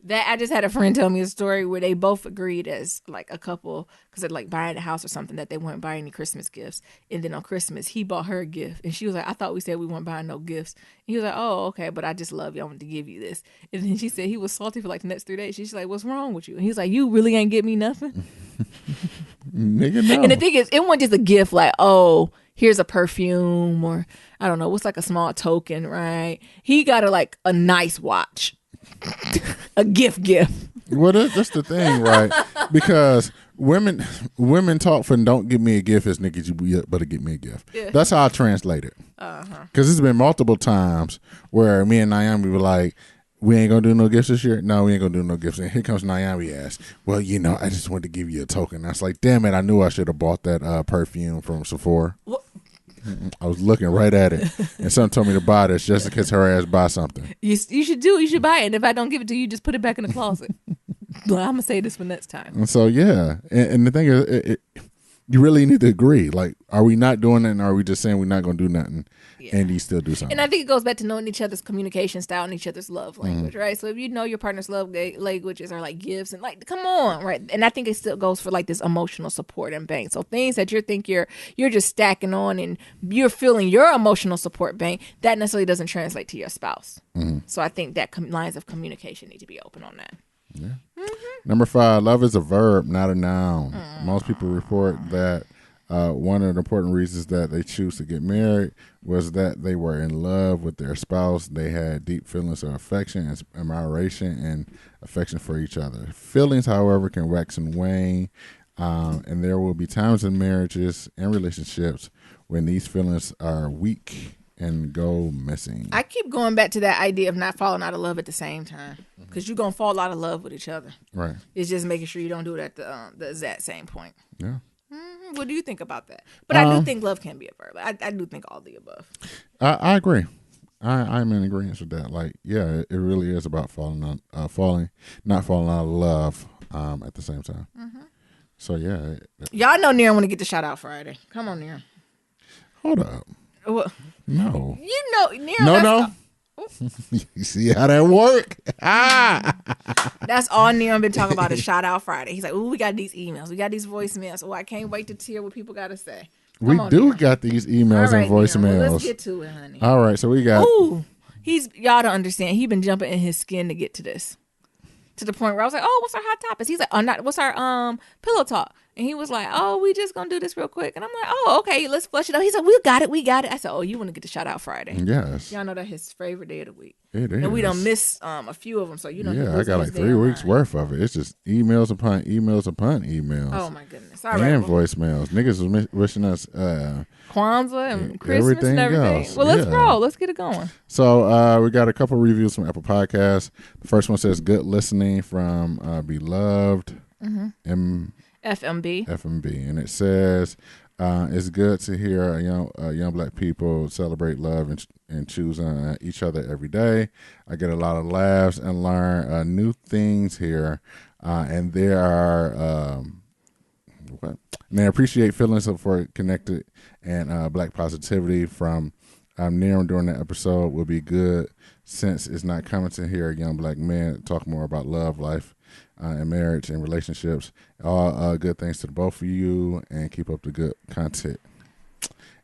That I just had a friend tell me a story where they both agreed as like a couple because they're like buying a house or something that they weren't buying any Christmas gifts. And then on Christmas, he bought her a gift. And she was like, I thought we said we weren't buying no gifts. And he was like, oh, okay, but I just love you. I wanted to give you this. And then she said he was salty for like the next 3 days. She's like, what's wrong with you? And he's like, you really ain't get me nothing? Nigga, no. And the thing is, it wasn't just a gift like, oh, here's a perfume or I don't know, what's like a small token, right? He got her like a nice watch. A gift. Well, that's the thing, right? Because women talk for don't give me a gift as niggas, you better get me a gift. Yeah. That's how I translate it. Because it's been multiple times where me and Naomi were like, we ain't gonna do no gifts this year. No, we ain't gonna do no gifts. And here comes Naomi ass. Well, I just wanted to give you a token. I was like, damn it, I knew I should have bought that perfume from Sephora. What? I was looking right at it, and someone told me to buy this just in case her ass buy something. You should buy it. And if I don't give it to you, just put it back in the closet. Well, I'm gonna say this for next time. And so and the thing is, you really need to agree. Like, are we not doing it, and are we just saying we're not gonna do nothing, and you still do something? And I think it goes back to knowing each other's communication style and each other's love language, right? So if you know your partner's love languages are like gifts and like, come on, right? And I think it still goes for like this emotional support and bank. So things that you think you're just stacking on and you're feeling your emotional support bank, that necessarily doesn't translate to your spouse. So I think that lines of communication need to be open on that. Yeah. Number 5, love is a verb, not a noun. Most people report that one of the important reasons that they choose to get married was that they were in love with their spouse. They had deep feelings of affection, admiration, and affection for each other. Feelings, however, can wax and wane, and there will be times in marriages and relationships when these feelings are weak and go missing. I keep going back to that idea of not falling out of love at the same time, because you're going to fall out of love with each other. Right. It's just making sure you don't do it at the exact same point. Yeah. What do you think about that? But I do think love can be a verb. I do think all the above. I agree. I'm in agreement with that. Like, yeah, it really is about not falling out of love at the same time. So, yeah. Y'all know Near want to get the Shoutout Friday. Come on, Near. Hold up. What? No. You know, Near. No. You see how that work? That's all Near been talking about is Shoutout Friday. He's like, ooh, we got these emails. We got these voicemails. Oh, I can't wait to hear what people got to say. We got these emails and voicemails. Well, let's get to it, honey. All right, so we got... Ooh, y'all don't understand. He been jumping in his skin to get to this. To the point where I was like, oh, what's our hot topics? He's like, what's our pillow talk? And he was like, oh, we just gonna do this real quick. And I'm like, oh, okay, let's flush it out. He said, we got it. I said, oh, you want to get the Shoutout Friday? Yes. Y'all know that's his favorite day of the week. It is. And we don't miss a few of them, so Yeah, I got like 3 weeks worth of it. It's just emails upon emails. Oh my goodness! All right, and voicemails. Niggas was wishing us Kwanzaa and Christmas everything and everything. else. Well, let's roll. Let's get it going. So we got a couple reviews from Apple Podcasts. The first one says, "Good listening from beloved FMB," and it says, "It's good to hear young black people celebrate love and choose each other every day. I get a lot of laughs and learn new things here, and there are and they appreciate feelings for connected and black positivity from Near during the episode will be good since it's not common to hear young black men talk more about love, life, and marriage and relationships. All good things to the both of you, and keep up the good content."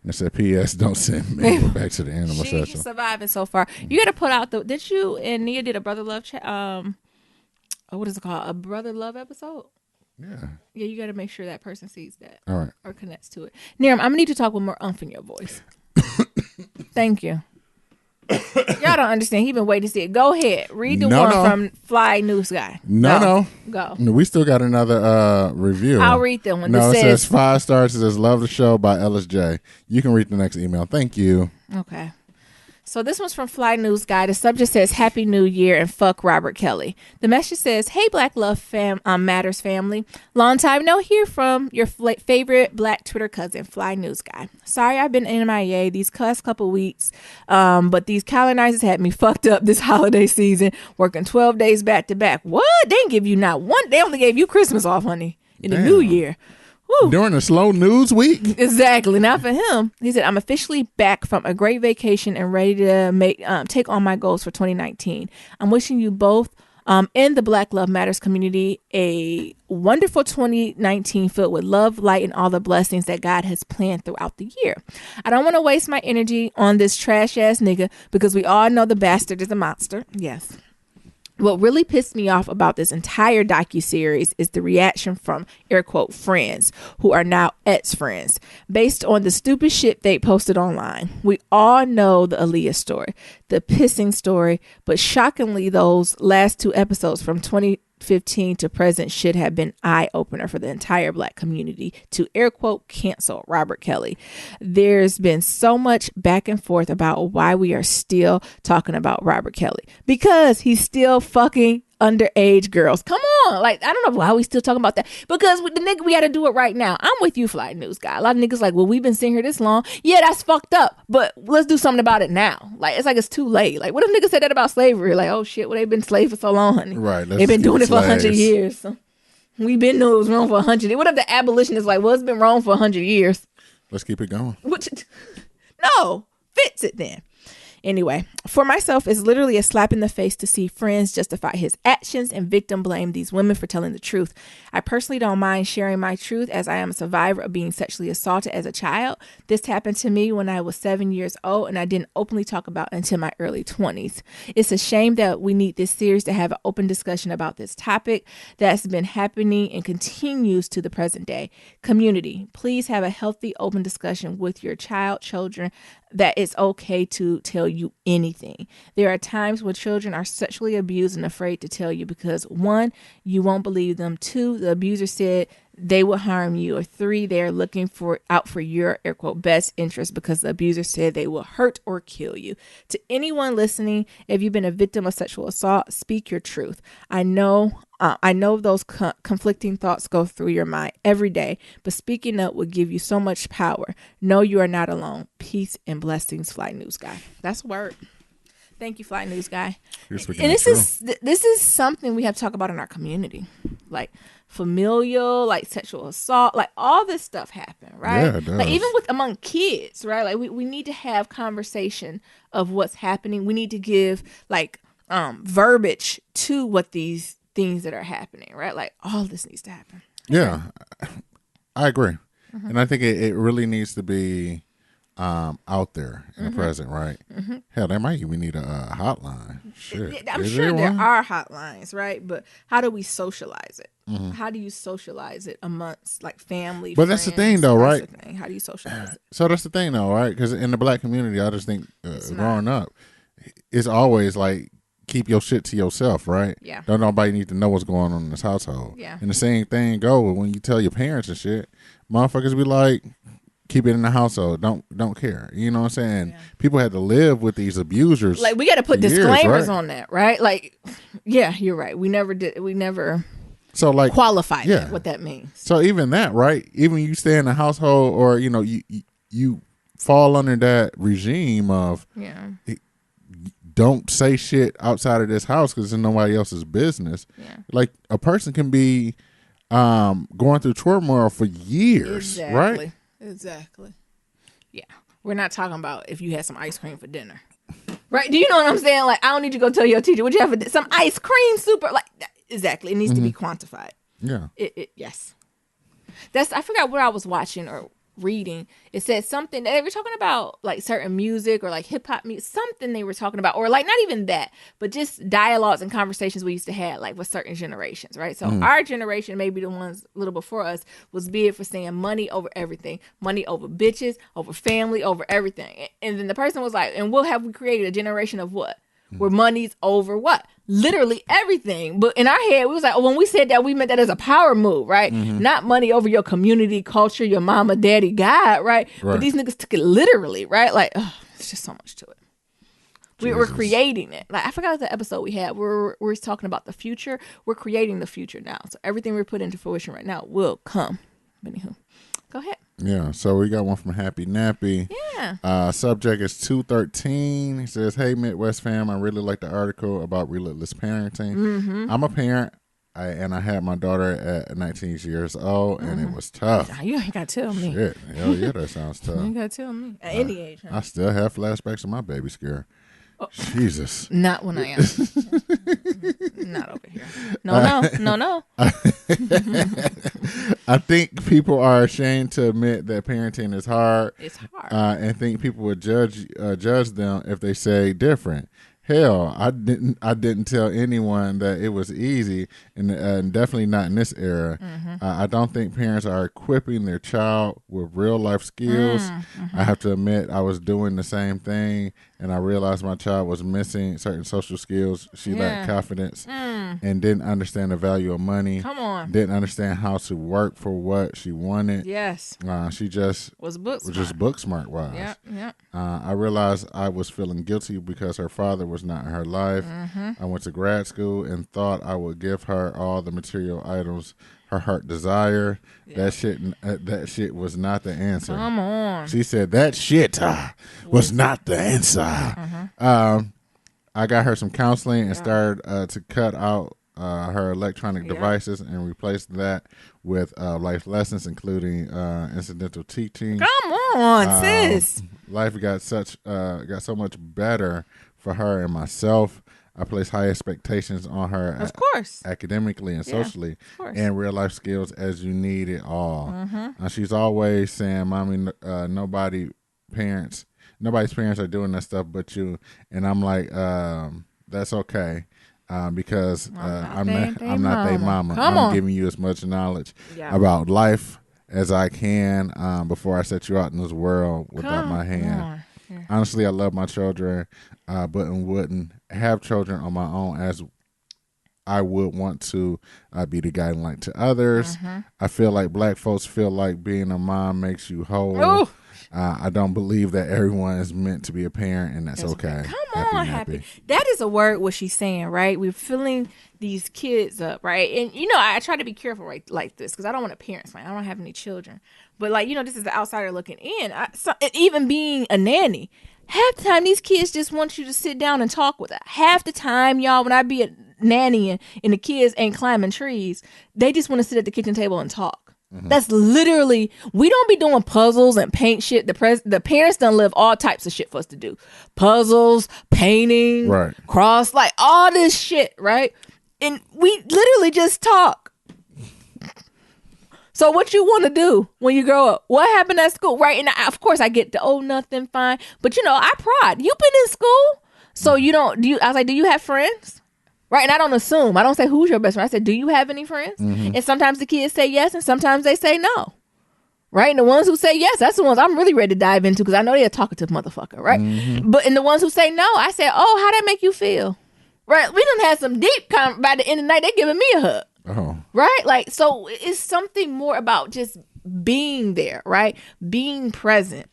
And it said, "P.S. Don't send me back to the animal section." She's surviving so far. You got to put out did you and Nia did a brother love what is it called? A brother love episode? Yeah. Yeah, you got to make sure that person sees that. All right. Or connects to it. Niram, I'm going to need to talk with more umph in your voice. Thank you. Y'all don't understand. He been waiting to see it. Go ahead. Read the one from Fly News Guy. No. Go. No, we still got another review. I'll read the one. No, it says 5 stars. It says, love the show by LSJ. You can read the next email. Thank you. Okay. So this one's from Fly News Guy. The subject says, Happy New Year and fuck Robert Kelly. The message says, hey, Black Love Matters family. Long time no hear from your favorite Black Twitter cousin, Fly News Guy. Sorry I've been MIA these couple weeks, but these colonizers had me fucked up this holiday season, working 12 days back to back. What? They didn't give you not one. They only gave you Christmas off, honey, in the New Year. Woo. During a slow news week? Exactly. Not for him. He said, I'm officially back from a great vacation and ready to take on my goals for 2019. I'm wishing you both in the Black Love Matters community a wonderful 2019 filled with love, light, and all the blessings that God has planned throughout the year. I don't want to waste my energy on this trash ass nigga because we all know the bastard is a monster. Yes. What really pissed me off about this entire docuseries is the reaction from, air quote, friends who are now ex-friends based on the stupid shit they posted online. We all know the Aaliyah story, the pissing story, but shockingly, those last 2 episodes from 2015 to present should have been eye-opener for the entire Black community to, air quote, cancel Robert Kelly. There's been so much back and forth about why we are still talking about Robert Kelly. Because he's still fucking underage girls. Come on. Like, I don't know why we still talking about that. Because with the nigga, we got to do it right now. I'm with you, Fly News Guy. A lot of niggas like, well, we've been sitting here this long. Yeah, that's fucked up. But let's do something about it now. Like, it's too late. Like, what if niggas said that about slavery? Like, oh shit, well, they've been slaves for so long, honey. Right. They've been doing it for 100 years. So we've been doing it was wrong for 100 years. What if the abolitionist like, well, it's been wrong for 100 years? Let's keep it going. No, fix it then. Anyway, for myself, it's literally a slap in the face to see friends justify his actions and victim blame these women for telling the truth. I personally don't mind sharing my truth as I am a survivor of being sexually assaulted as a child. This happened to me when I was 7 years old and I didn't openly talk about it until my early 20s. It's a shame that we need this series to have an open discussion about this topic that's been happening and continues to the present day. Community, please have a healthy, open discussion with your children that it's okay to tell you anything. There are times when children are sexually abused and afraid to tell you because 1, you won't believe them. 2, the abuser said they will harm you. Or 3, they're looking out for your, air quote, best interest because the abuser said they will hurt or kill you. To anyone listening, if you've been a victim of sexual assault, speak your truth. I know those conflicting thoughts go through your mind every day, but speaking up will give you so much power. Know you are not alone. Peace and blessings, Fly News Guy. That's a word. Thank you, Fly News Guy. And this is something we have to talk about in our community, like familial, like sexual assault, like all this stuff happen, right? Yeah, it does. Like even among kids, right? Like we need to have conversation of what's happening. We need to give like verbiage to what these things that are happening, right? Like all this needs to happen. Yeah, I agree. Mm-hmm. And I think it really needs to be out there in the present, right? Mm-hmm. Hell, they might even need a hotline. Shit. I'm sure there are hotlines, right? But how do we socialize it? Mm-hmm. How do you socialize it amongst like family? But that's the thing, though, right? How do you socialize it? So that's the thing, though, right? Because in the Black community, I just think growing up, it's always like, keep your shit to yourself, right? Yeah. Don't nobody need to know what's going on in this household. Yeah. And the same thing go when you tell your parents and shit, motherfuckers be like, keep it in the household. Don't care. You know what I'm saying? Yeah. People had to live with these abusers. Like we got to put disclaimers on that, right? Like, yeah, you're right. We never so like qualified what that means. So even that, right? Even you stay in a household or you fall under that regime of don't say shit outside of this house because it's nobody else's business. Yeah. Like a person can be going through turmoil for years, right? Exactly. Yeah. We're not talking about if you had some ice cream for dinner. Right? Do you know what I'm saying? Like, I don't need you to go tell your teacher, would you have some ice cream super? Like, exactly. It needs to be quantified. Yeah. Yes. I forgot what I was watching or reading, it said something, they were talking about like certain music or like hip hop music, something they were talking about, or like not even that, but just dialogues and conversations we used to have like with certain generations, right? So our generation, maybe the ones a little before us, was big for saying money over everything, money over bitches, over family, over everything. And then the person was like, and what have we created? A generation of what? Where money's over what? Literally everything. But in our head, we was like, oh, when we said that, we meant that as a power move, right? Not money over your community, culture, your mama, daddy, God, right? But these niggas took it literally, right? Like, it's just so much to it. We're creating it. Like, I forgot the episode we had. We're talking about the future. We're creating the future now. So everything we're putting into fruition right now will come. Anywho, go ahead. Yeah, so we got one from Happy Yeah. Subject is 213. He says, hey, Midwest fam, I really like the article about relentless parenting. I'm a parent, and I had my daughter at 19 years old, and it was tough. You ain't got to tell me. Shit, hell yeah, that sounds tough. You ain't got to tell me. At any age, huh? I still have flashbacks of my baby scare. Oh. Jesus. Not when I am. Not over here. No. I think people are ashamed to admit that parenting is hard. It's hard. And think people would judge them if they say different. Hell, I didn't tell anyone that it was easy, and definitely not in this era. I don't think parents are equipping their child with real life skills. I have to admit, I was doing the same thing, and I realized my child was missing certain social skills. She lacked confidence and didn't understand the value of money. Come on. Didn't understand how to work for what she wanted. Yes. She just was book smart. Just book smart wise. Yeah. I realized I was feeling guilty because her father was not in her life. I went to grad school and thought I would give her all the material items her heart desired. That shit was not the answer. Come on. She said that shit was not the answer. I got her some counseling and started to cut out her electronic devices and replaced that with life lessons, including incidental teaching. Come on, sis. Life got so much better for her and myself. I place high expectations on her, of course, academically and socially, and real life skills as you need it all. She's always saying, "Mommy, nobody's parents are doing that stuff but you," and I'm like, "That's okay." Because I'm not their mama. I'm giving you as much knowledge about life as I can before I set you out in this world without my hand. Yeah. Honestly, I love my children, but wouldn't have children on my own as I would want to be the guiding light to others. I feel like black folks feel like being a mom makes you whole. Ooh. I don't believe that everyone is meant to be a parent, and that's okay. Come on, Happy. That is a word what she's saying, right? We're filling these kids up, right? And, I try to be careful right like this because I don't want to parent. I don't have any children. But, this is the outsider looking in. Even being a nanny, half the time these kids just want you to sit down and talk with her. Half the time, y'all, when I be a nanny and the kids ain't climbing trees, they just want to sit at the kitchen table and talk. That's literally, we don't be doing puzzles and paint shit. The parents done live all types of shit for us to do. Puzzles, painting, cross, like all this shit, right? And we literally just talk. So what you want to do when you grow up? What happened at school, right? And of course I get the, nothing, fine. But I prod. You've been in school, so I was like, do you have friends? Right, and I don't assume. I don't say who's your best friend. I said, do you have any friends? And sometimes the kids say yes, and sometimes they say no. Right, and the ones who say yes, that's the ones I'm really ready to dive into because I know they're a talkative motherfucker, right? But in the ones who say no, I say, oh, how that make you feel? Right, we done had some deep by the end of the night, they giving me a hug. Oh. Right, like, so it's something more about just being there, right? Being present.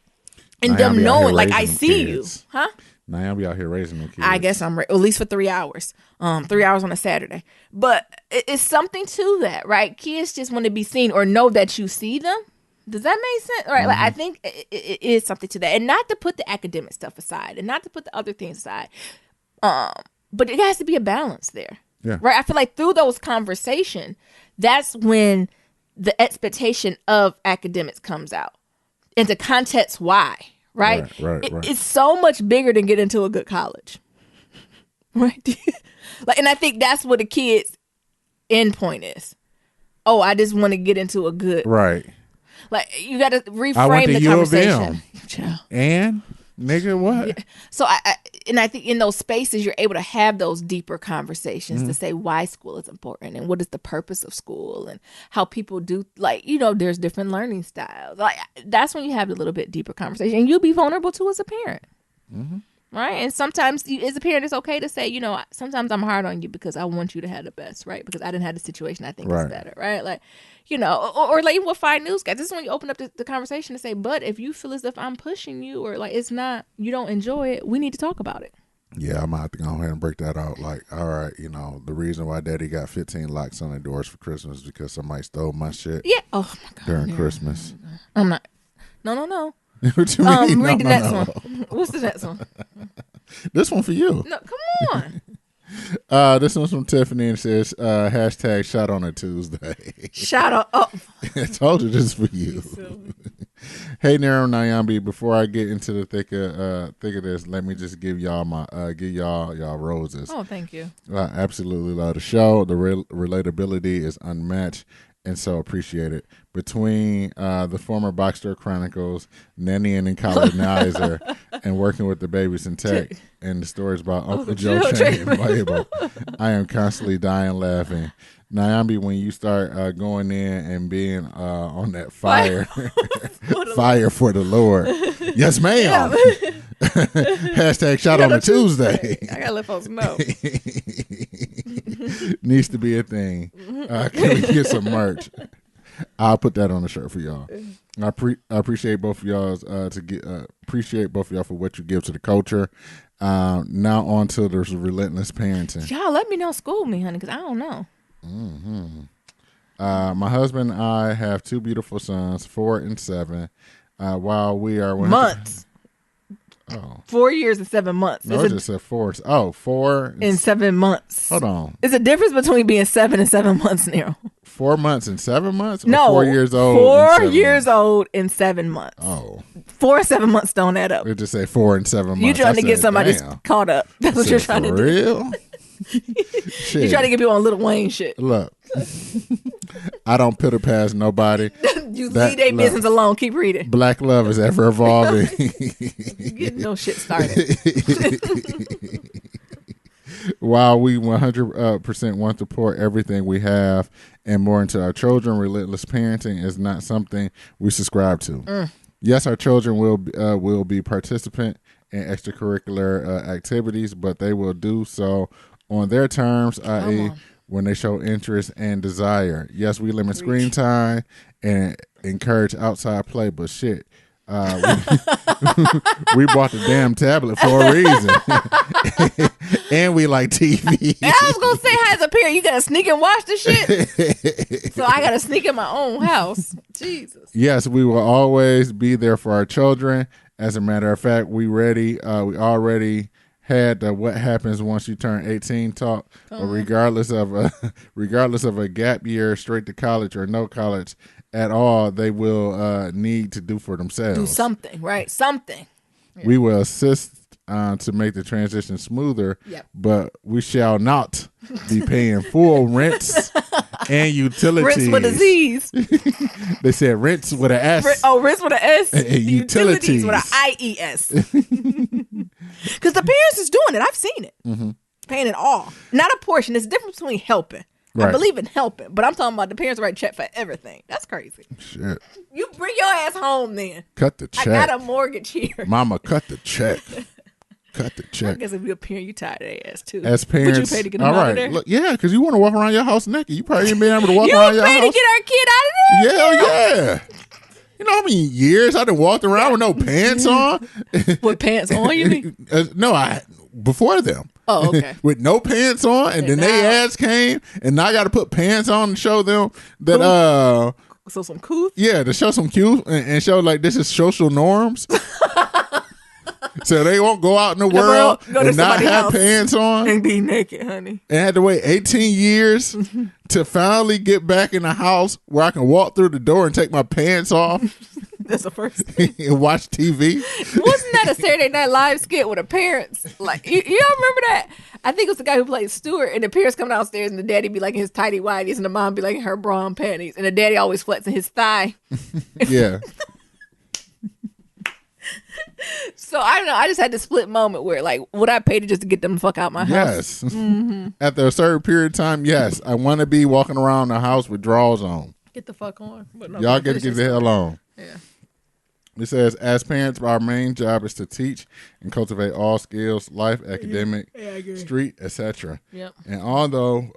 And them knowing, like, I see you. Huh? Now I'll be out here raising them kids. I guess I'm at least for 3 hours. 3 hours on a Saturday. But it's something to that, right? Kids just want to be seen or know that you see them. Does that make sense? Right? Like, I think it is something to that. And not to put the academic stuff aside and not to put the other things aside. But it has to be a balance there. Yeah. Right? I feel like through those conversations, that's when the expectation of academics comes out. And to context why. Right? It's so much bigger than getting into a good college. Right? And I think that's what the kids' end point is. Oh, I just want to get into a good. Right. Like, you got to I went reframe to the U of M. conversation. Child. And nigga, what? Yeah. So I think in those spaces you're able to have those deeper conversations to say why school is important and what is the purpose of school and how people do, like, you know, there's different learning styles. Like, that's when you have a little bit deeper conversation, and you'll be vulnerable too as a parent. Right? And sometimes as a parent, it's okay to say, you know, sometimes I'm hard on you because I want you to have the best, right? Because I didn't have the situation I think is better, right? Like, you know, or like even with 5 News guys, this is when you open up the conversation to say, but if you feel as if I'm pushing you or like it's not, you don't enjoy it, we need to talk about it. Yeah, I might have to go ahead and break that out. Like, all right, you know, the reason why Daddy got 15 locks on the doors for Christmas is because somebody stole my shit. Yeah. Oh my God. During Christmas. I'm not. No. What you mean? Read the next one. What's the next one? This one for you. No, come on. This one's from Tiffany and says, hashtag shot on a Tuesday. Shout out. Oh. I told you this is for you. Hey, Nero Nyambi, before I get into the thick of this, let me just give y'all y'all roses. Oh, thank you. I absolutely love the show. The relatability is unmatched and so appreciated. Between the former Boxster Chronicles, nannying and colonizer, and working with the babies in tech, and the stories about Uncle Joe changing label, I am constantly dying laughing. Nyambi, when you start going in and being on that fire, fire for the Lord. Yes, ma'am. Hashtag shot on a Tuesday. I gotta let folks know. Needs to be a thing. Can we get some merch? I'll put that on the shirt for y'all. I appreciate both of y'all's appreciate both of y'all for what you give to the culture. Now on to the Relentless Parenting. Y'all let me know, school me, honey, because I don't know. My husband and I have 2 beautiful sons, 4 and 7. While we are months. 4 years and 7 months. No, it just said 4. Oh, 4 and 7 months. Hold on. There's a difference between being 7 and 7 months, Nero. 4 months and 7 months? Or no, 4 years old. 4 years old and 7 months. Oh, 4 and 7 months don't add up. It just say 4 and 7 months. You're trying to get somebody caught up. That's what you're trying to do. For real? You're trying to get people on Lil Wayne shit. Look, I don't pitter past nobody. You leave their business alone. Keep reading. Black love is ever evolving. Get no shit started. While we 100% want to pour everything we have and more into our children, relentless parenting is not something we subscribe to. Yes, our children will be participant in extracurricular activities, but they will do so on their terms, i.e., when they show interest and desire. Yes, we limit screen time and encourage outside play, but shit, we bought the damn tablet for a reason. And we like TV. And I was going to say, how as a parent, you got to sneak and watch the shit? So I got to sneak in my own house. Jesus. Yes, we will always be there for our children. As a matter of fact, we already had the what happens once you turn 18 talk. But regardless of a gap year straight to college or no college at all, they will need to do for themselves. Do something, right? Something. Yeah. We will assist to make the transition smoother, but we shall not be paying full rents and utilities. Rents with a Z's. They said rents with an S. Rents with an S. And utilities with an IES. Because the parents is doing it. I've seen it. Paying it all. Not a portion. There's a difference between helping. Right. I believe in helping, but I'm talking about the parents write check for everything. That's crazy. Shit. You bring your ass home then. Cut the check. I got a mortgage here. Mama, cut the check. Cut the check. I guess if you're a parent, you tired of their ass too. As parents, would you pay to get them out of there? Look, yeah, because you want to walk around your house naked. You probably ain't been able to walk around your house. You pay to get our kid out of there? Hell yeah. You know how many years I done walked around with no pants on? With pants on, you mean? No, before them. Oh, okay. With no pants on, and then they ass came, and now I got to put pants on and show them that so some couth? Yeah, to show some couth and show like this is social norms. So they won't go out in the world and not have pants on. And be naked, honey. And had to wait 18 years to finally get back in the house where I can walk through the door and take my pants off. That's the first thing. And watch TV. Wasn't that a Saturday Night Live skit with the parents? Like, you all remember that? I think it was the guy who played Stewart, and the parents come downstairs, and the daddy be like in his tighty whities, and the mom be like in her bra and panties, and the daddy always flexing his thigh. Yeah. So I don't know. I just had this split moment where, like, would I pay to just to get them the fuck out my house? Yes. After a certain period of time, yes. I want to be walking around the house with drawers on. Get the fuck on. But no, Y'all get to get the hell on. Yeah. It says, as parents, our main job is to teach and cultivate all skills, life, academic, street, etc. Yep. And although,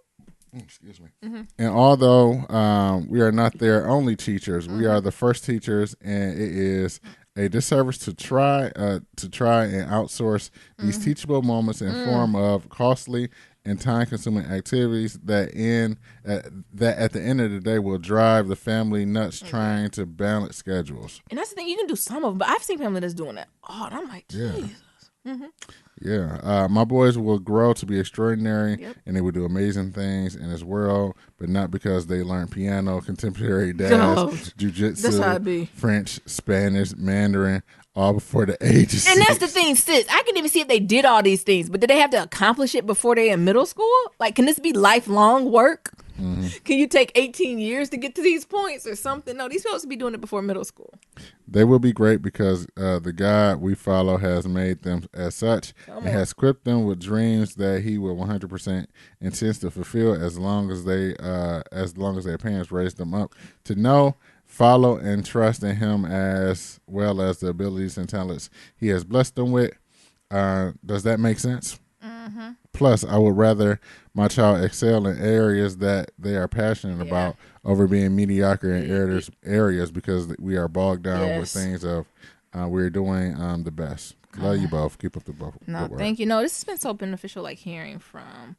and although we are not their only teachers, we are the first teachers, and it is a disservice to try and outsource these teachable moments in form of costly and time-consuming activities that at the end of the day will drive the family nuts trying to balance schedules. And that's the thing. You can do some of them, but I've seen family that's doing that. Oh, and I'm like, Jesus. Yeah. My boys will grow to be extraordinary, and they will do amazing things in this world, but not because they learn piano, contemporary dance, jiu-jitsu, French, Spanish, Mandarin, all before the age of 6. And that's the thing, sis. I can even see if they did all these things, but did they have to accomplish it before they're in middle school? Like, can this be lifelong work? Can you take 18 years to get to these points or something? No, these folks will be doing it before middle school. They will be great because the God we follow has made them as such and has equipped them with dreams that He will 100% intends to fulfill as long as their parents raised them up to know, follow, and trust in Him, as well as the abilities and talents He has blessed them with. Does that make sense? Plus, I would rather my child excel in areas that they are passionate about over being mediocre in areas because we are bogged down with things of we're doing the best. Love you both. Keep up the both. No, thank you. No, this has been so beneficial, like hearing from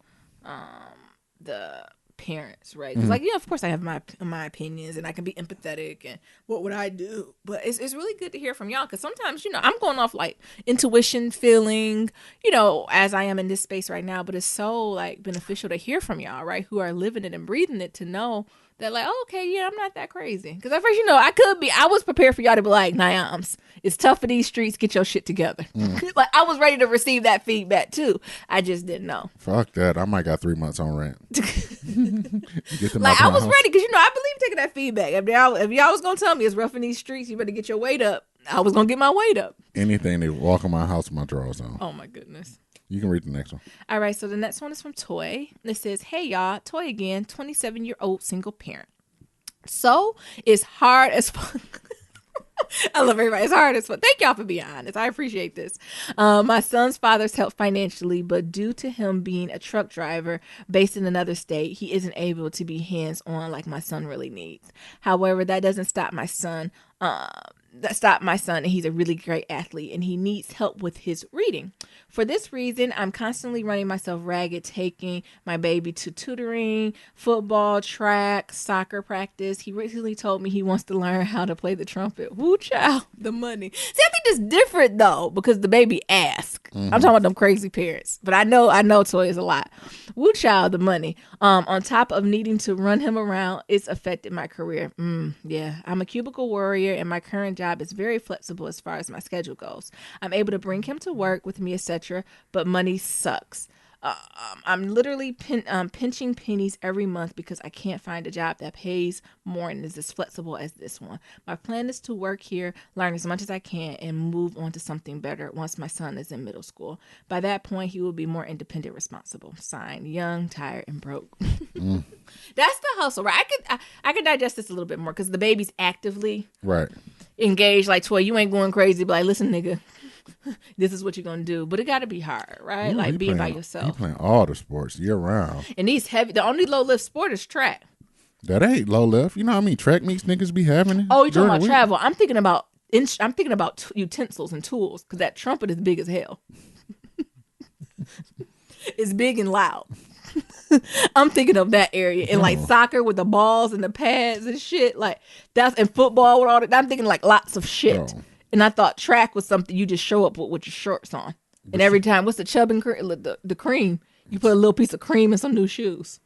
the parents, right? Because, like, of course I have my opinions and I can be empathetic and what would I do, but it's really good to hear from y'all, because sometimes, I'm going off like intuition, feeling, as I am in this space right now, but it's so like beneficial to hear from y'all, right, who are living it and breathing it, to know that, like, oh, okay, yeah, I'm not that crazy. Because at first, I was prepared for y'all to be like, Nyams, it's tough for these streets, get your shit together. Like, I was ready to receive that feedback too. I just didn't know. Fuck that. I might got 3 months on rent. Like, I was ready, because, I believe taking that feedback. If y'all was going to tell me it's rough in these streets, you better get your weight up, I was going to get my weight up. Anything, they walk in my house with my drawers on. Oh, my goodness. You can read the next one. All right, so the next one is from Toy. It says, hey, y'all, Toy again, 27-year-old single parent. So it's hard as fuck. I love everybody. It's hard as fuck. Thank y'all for being honest. I appreciate this. My son's father's helped financially, but due to him being a truck driver based in another state, he isn't able to be hands-on like my son really needs. However, that doesn't stop my son. And he's a really great athlete, and he needs help with his reading. For this reason, I'm constantly running myself ragged, taking my baby to tutoring, football, track, soccer practice. He recently told me he wants to learn how to play the trumpet. Woo, child, the money. See, I think it's different though, because the baby asked. I'm talking about them crazy parents, but I know Toy is a lot. Woo, child, the money. On top of needing to run him around, it's affected my career. Yeah, I'm a cubicle warrior, and my current job is very flexible as far as my schedule goes. I'm able to bring him to work with me, etc., but money sucks. I'm literally pinching pennies every month because I can't find a job that pays more and is as flexible as this one. My plan is to work here, learn as much as I can, and move on to something better once my son is in middle school. By that point, he will be more independent, responsible. Signed, young, tired, and broke. That's the hustle, right? I could digest this a little bit more, because the baby's actively engaged. Like, Toy, you ain't going crazy, but like, listen, nigga, this is what you're gonna do. But it got to be hard, right? Ooh, like being by yourself. You playing all the sports year round. And these heavy, the only low lift sport is track. That ain't low lift. You know how many track meets niggas be having? Oh, you talking about travel? I'm thinking about utensils and tools, because that trumpet is big as hell. It's big and loud. I'm thinking of that area, and like soccer with the balls and the pads and shit, like that's, and football with all that. I'm thinking like lots of shit. And I thought track was something you just show up with your shorts on. And every time, what's the chub and the cream? You put a little piece of cream in some new shoes.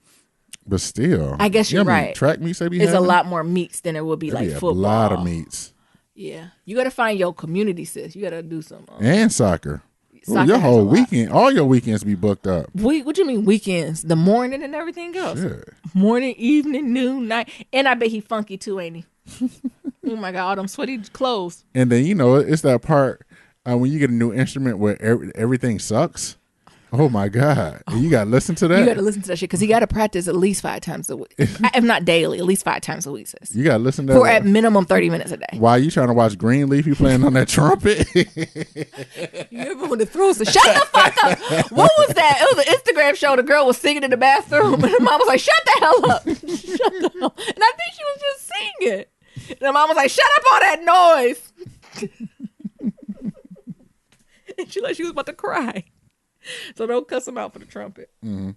But still, I guess you're right. Track meets, they be it's a lot more meats than it would be like football. A lot of meats. Yeah. You got to find your community, sis. You got to do some. And soccer. Ooh, Soccer your has a whole lot. weekend, all your weekends be booked up. What do you mean weekends? The morning and everything else. Shit. Morning, evening, noon, night. And I bet he funky too, ain't he? Oh my God, all them sweaty clothes. And then, it's that part when you get a new instrument where everything sucks. Oh my God. And you got to listen to that. You got to listen to that shit because he got to practice at least 5 times a week. If not daily, at least 5 times a week, sis. You got to listen to For that. at minimum 30 minutes a day. While you trying to watch Greenleaf, you playing on that trumpet. You ever want to throw some? Shut the fuck up. What was that? It was an Instagram show. The girl was singing in the bathroom, and the mom was like, "Shut the hell up!" Shut the hell. And I think she was just singing. And the mom was like, "Shut up all that noise." And she was about to cry. So don't cuss him out for the trumpet. The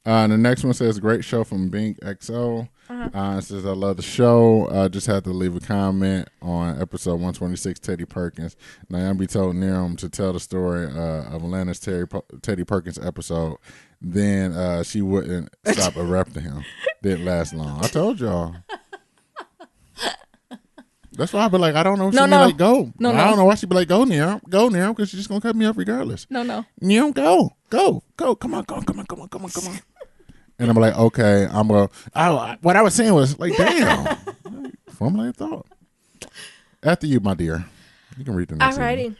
next one says, "Great show from Bink XO." It says, "I love the show. Just had to leave a comment on episode 126, Teddy Perkins. Naomi told Niram to tell the story of Atlanta's Teddy Perkins episode. Then she wouldn't stop erupting him. Didn't last long. I told y'all." That's why I be like, I don't know if she be like, go. No. I don't know why she be like, go now, because she's just going to cut me off regardless. No. Go. Come on. And I'm like, okay, what I was saying was like, damn. Formulate thought. After you, my dear. You can read the next one. Alrighty.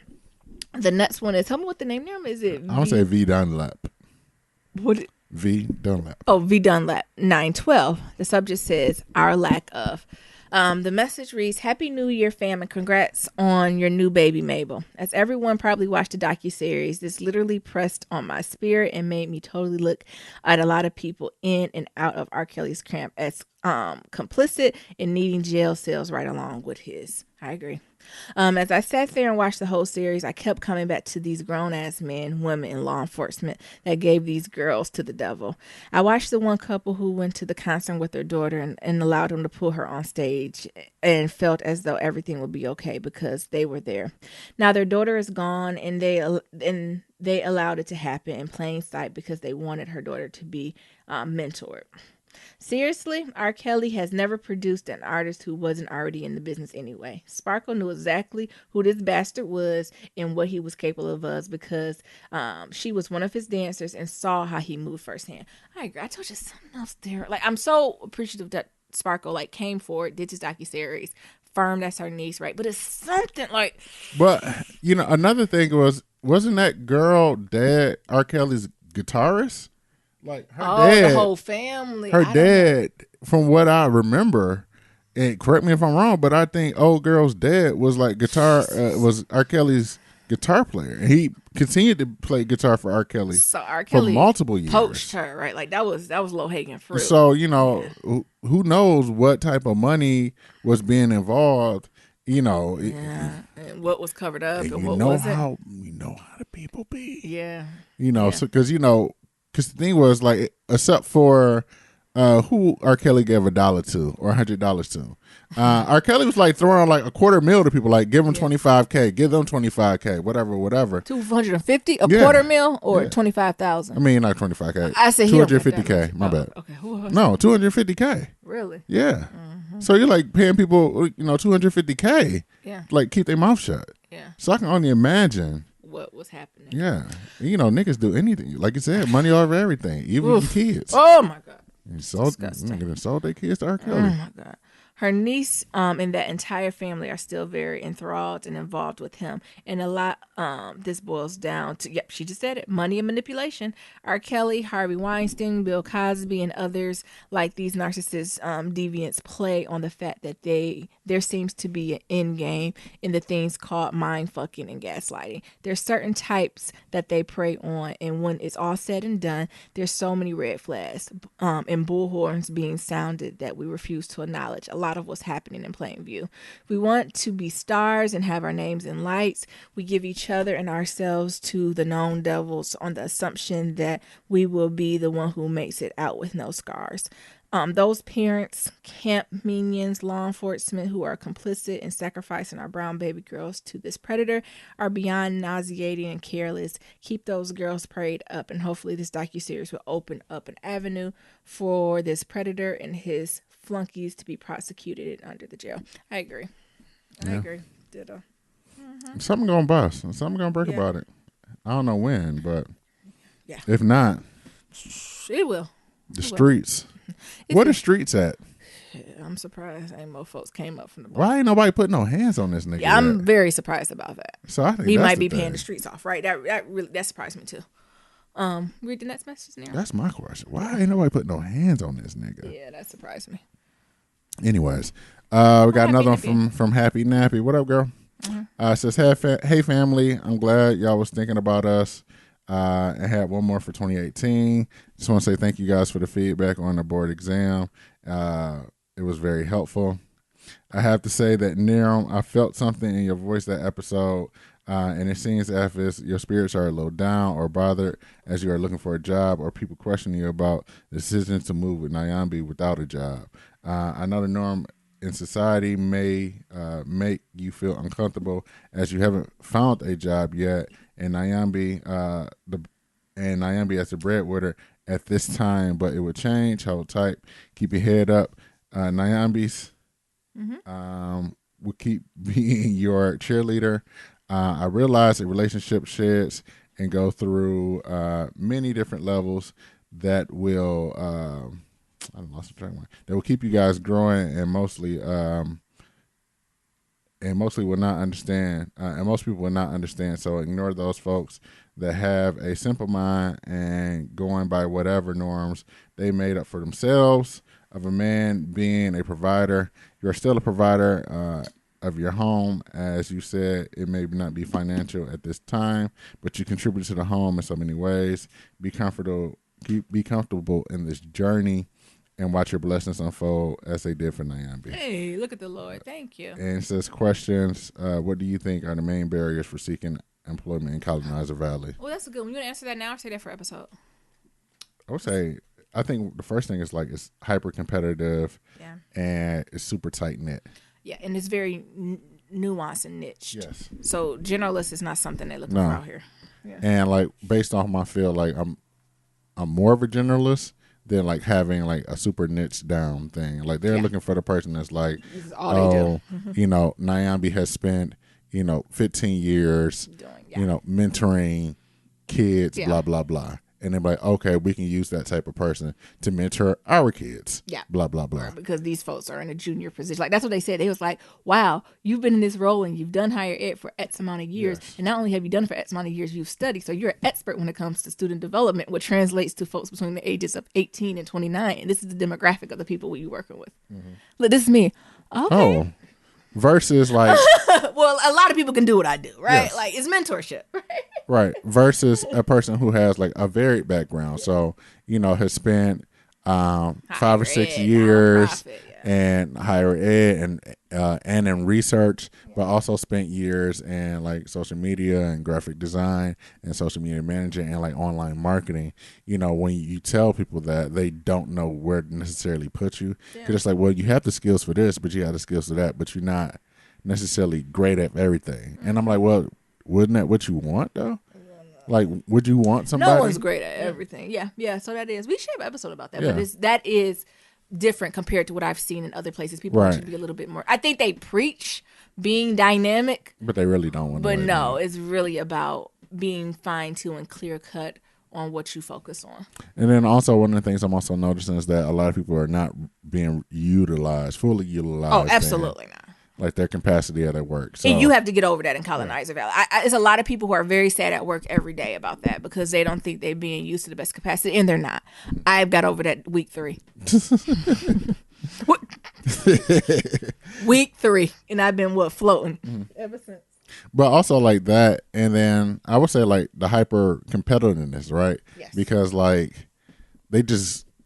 The next one is, tell me what the name is. It I'm going to say V Dunlap. What? V Dunlap. Oh, V Dunlap 912. The subject says, our lack of. The message reads, "Happy New Year, fam, and congrats on your new baby, Mabel. As everyone probably watched the docuseries, this literally pressed on my spirit and made me totally look at a lot of people in and out of R. Kelly's camp as complicit in needing jail cells right along with his." I agree. As I sat there and watched the whole series, I kept coming back to these grown-ass men, women, and law enforcement that gave these girls to the devil. I watched the one couple who went to the concert with their daughter and allowed them to pull her on stage and felt as though everything would be okay because they were there. Now their daughter is gone, and they allowed it to happen in plain sight because they wanted her daughter to be mentored. Seriously, R. Kelly has never produced an artist who wasn't already in the business anyway. Sparkle knew exactly who this bastard was and what he was capable of because she was one of his dancers and saw how he moved firsthand. I agree. I told you something else there. Like, I'm so appreciative that Sparkle came forward, did his docuseries, firm that's her niece, right? But it's something like. But another thing wasn't that girl dad R. Kelly's guitarist? Like her dad, the whole family. Her dad, from what I remember, and correct me if I'm wrong, but I think old girl's dad was like was R. Kelly's guitar player. And he continued to play guitar for R. Kelly. So R. Kelly for multiple years. Poached her, right? Like that was low hanging fruit. So who knows what type of money was being involved? And what was covered up, and what was it? We know how the people be. Yeah. So because the thing was, like, except for who R. Kelly gave $1 to or $100 to, R. Kelly was like throwing like $250,000 to people, like give them $25K, give them $25K, whatever. 250, $250,000 or 25,000. I mean, not 25K. I said $250K. My bad. Okay, no, $250K. Really? Yeah. Mm-hmm. So you're like paying people, $250K. Yeah. Like keep their mouth shut. Yeah. So I can only imagine what was happening. Yeah. Niggas do anything. Like you said, money over everything, even your kids. Oh my God. Sold their kids to R. Kelly. Oh my God. Her niece and that entire family are still very enthralled and involved with him. And a lot, this boils down to, she just said it, money and manipulation. R. Kelly, Harvey Weinstein, Bill Cosby, and others like these narcissist deviants play on the fact that there seems to be an end game in the things called mind fucking and gaslighting. There's certain types that they prey on, and when it's all said and done, there's so many red flags and bullhorns being sounded that we refuse to acknowledge a lot of what's happening in plain view. We want to be stars and have our names in lights. We give each other and ourselves to the known devils on the assumption that we will be the one who makes it out with no scars. Those parents, camp minions, law enforcement who are complicit in sacrificing our brown baby girls to this predator are beyond nauseating and careless. Keep those girls prayed up, and hopefully this docuseries will open up an avenue for this predator and his flunkies to be prosecuted under the jail. I agree. I Yeah. agree. Ditto. Something gonna bust. Something gonna break Yeah. about it. I don't know when, but Yeah. if not, It will. the It will. streets. It's Where the a- streets at? I'm surprised ain't more folks came up from the Why ain't nobody putting no hands on this nigga? Yeah, I'm yet? very surprised about that. So I think He that's might the be thing. paying the streets off, right? That surprised me too. Read the next message, Nero. That's my question. Why ain't nobody putting no hands on this nigga? Yeah, that surprised me. Anyways, we got another one HappyNappy. from Happy Nappy. What up, girl? It says, hey family, I'm glad y'all was thinking about us. And had one more for 2018. Just want to say thank you guys for the feedback on the board exam. It was very helpful. I have to say that, Niram, I felt something in your voice that episode, and it seems as if your spirits are a little down or bothered as you are looking for a job or people questioning you about the decision to move with Nyambi without a job. I know the norm in society may make you feel uncomfortable as you haven't found a job yet, and Nyambi as the breadwinner at this time, but it would change. Hold tight, keep your head up. Nyambi's will keep being your cheerleader. I realize a relationship sheds and go through many different levels that will I lost track of mine. That will keep you guys growing and mostly will not understand, and most people will not understand. So ignore those folks that have a simple mind and going by whatever norms they made up for themselves of a man being a provider. You're still a provider of your home. As you said, it may not be financial at this time, but you contribute to the home in so many ways. Be comfortable in this journey and watch your blessings unfold as they did for Nyambi. Hey, look at the Lord. Thank you. And it says questions. What do you think are the main barriers for seeking employment in Colonizer Valley? Well, that's a good one. You want to answer that now or say that for episode? I would say, I think the first thing is like it's hyper competitive, Yeah. and it's super tight knit. Yeah, and it's very nuanced and niched. Yes. So generalist is not something they're looking No. for out here. Yeah. And like based off my field, like I'm more of a generalist than like having like a super niche down thing. Like they're looking for the person that's like, This is all they do. Nyambi has spent 15 years Doing, mentoring kids, Yeah. blah blah blah. And they're like, okay, we can use that type of person to mentor our kids. Yeah. Blah blah blah. Because these folks are in a junior position. Like that's what they said. They was like, wow, you've been in this role and you've done higher ed for X amount of years. Yes. And not only have you done it for X amount of years, you've studied. So you're an expert when it comes to student development, which translates to folks between the ages of 18 and 29. And this is the demographic of the people we're working with. Look, this is me. Okay. Oh, versus like Well, a lot of people can do what I do, right? Yes. Like it's mentorship, right? right versus a person who has like a varied background. So has spent 5 or 6 ed, years nonprofit, and higher ed and in research, but also spent years in like social media and graphic design and social media management and like online marketing. When you tell people that, they don't know where to necessarily put you, because it's like, well, you have the skills for this, but you have the skills for that, but you're not necessarily great at everything. And I'm like, well, wouldn't that what you want though? Like, would you want somebody? No one's great at everything. Yeah. So that is. We should have an episode about that. Yeah. But that is different compared to what I've seen in other places. People want you to be a little bit more. I think they preach being dynamic, But they really don't want to. but no, it's really about being fine tuned and clear cut on what you focus on. And then also one of the things I'm also noticing is that a lot of people are not being fully utilized. Oh, absolutely not. Like their capacity at their work. So And you have to get over that in Colonizer Valley. There's a lot of people who are very sad at work every day about that because they don't think they're being used to the best capacity, and they're not. I've got over that week 3. Week 3, and I've been floating ever since. But also like that, and then I would say like the hyper competitiveness, right? Yes. Because like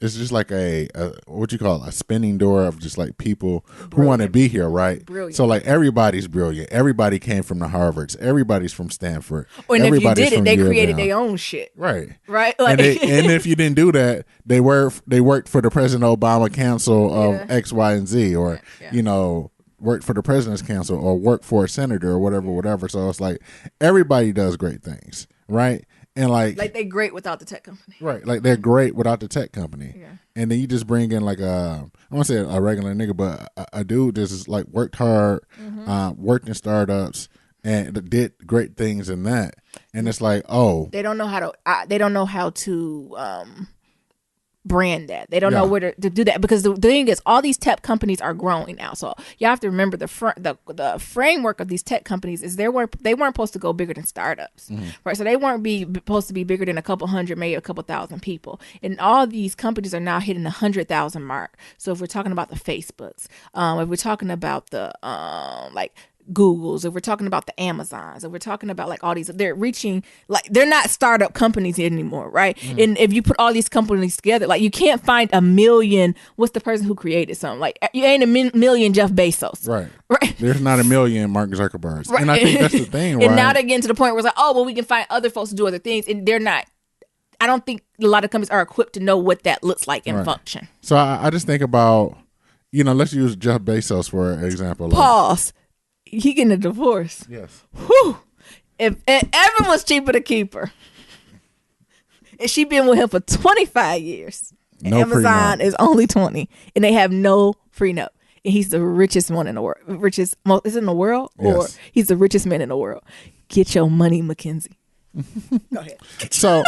it's just like a what you call it, a spinning door of just like people who want to be here, right? Brilliant. So like everybody's brilliant. Everybody came from the Harvards. Everybody's from Stanford. And if you Everybody's did it, from they Yale created now. their own shit. Right. Right? And, Like, and if you didn't do that, they worked for the President Obama Council of X, Y, and Z, or worked for the President's Council, or worked for a senator, or whatever. So it's like everybody does great things, right? And like they're great without the tech company. Right. Like they're great without the tech company. Yeah. And then you just bring in like I want to say a regular nigga, but a dude that's just like worked hard, worked in startups and did great things in that. And it's like, oh, they don't know how to brand that. They don't know where to do that, because the thing is, all these tech companies are growing now. So you have to remember the framework of these tech companies is they weren't supposed to go bigger than startups, right? So they weren't supposed to be bigger than a couple hundred, maybe a couple thousand people. And all these companies are now hitting the 100,000 mark. So if we're talking about the Facebooks, if we're talking about the like Googles, if we're talking about the Amazons, if we're talking about like all these, they're reaching, like, they're not startup companies anymore, right? And if you put all these companies together, like, you can't find a million, what's the person who created something? Like, you ain't a million Jeff Bezos. Right. Right. There's not a million Mark Zuckerbergs. Right. And I think that's the thing, right? And now they're getting to the point where it's like, oh, well, we can find other folks to do other things. And they're not, I don't think a lot of companies are equipped to know what that looks like and function. So I just think about, let's use Jeff Bezos for example. Pause. He getting a divorce. Yes. Whew. If Evan was cheaper to keep her, and she been with him for 25 years, and No Amazon prenup. is only 20, and they have no prenup, and he's the richest one in the world, is it in the world, or Yes. he's the richest man in the world. Get your money, Mackenzie. Go ahead. So,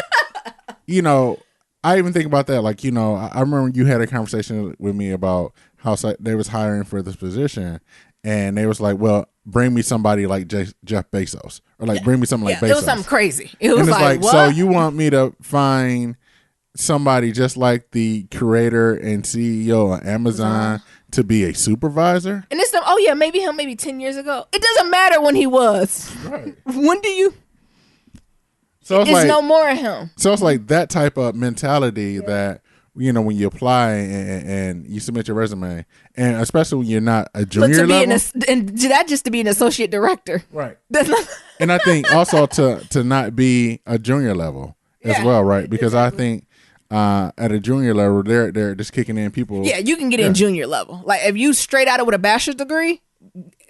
I even think about that. Like, I remember you had a conversation with me about how they was hiring for this position, and they was like, well, bring me somebody like Jeff Bezos, or like bring me something like Bezos. It was something crazy. It was and it's like, what? so you want me to find somebody just like the creator and CEO of Amazon to be a supervisor? And it's maybe 10 years ago. It doesn't matter when he was. Right. When do you? So It's no more of him. So it's like that type of mentality that, when you apply and you submit your resume, and especially when you're not a junior level. To be an associate director. Right. That's not. And I think also to not be a junior level as well, right? Because I think at a junior level, they're just kicking in people. Yeah, you can get in junior level. Like, if you straight out with a bachelor's degree,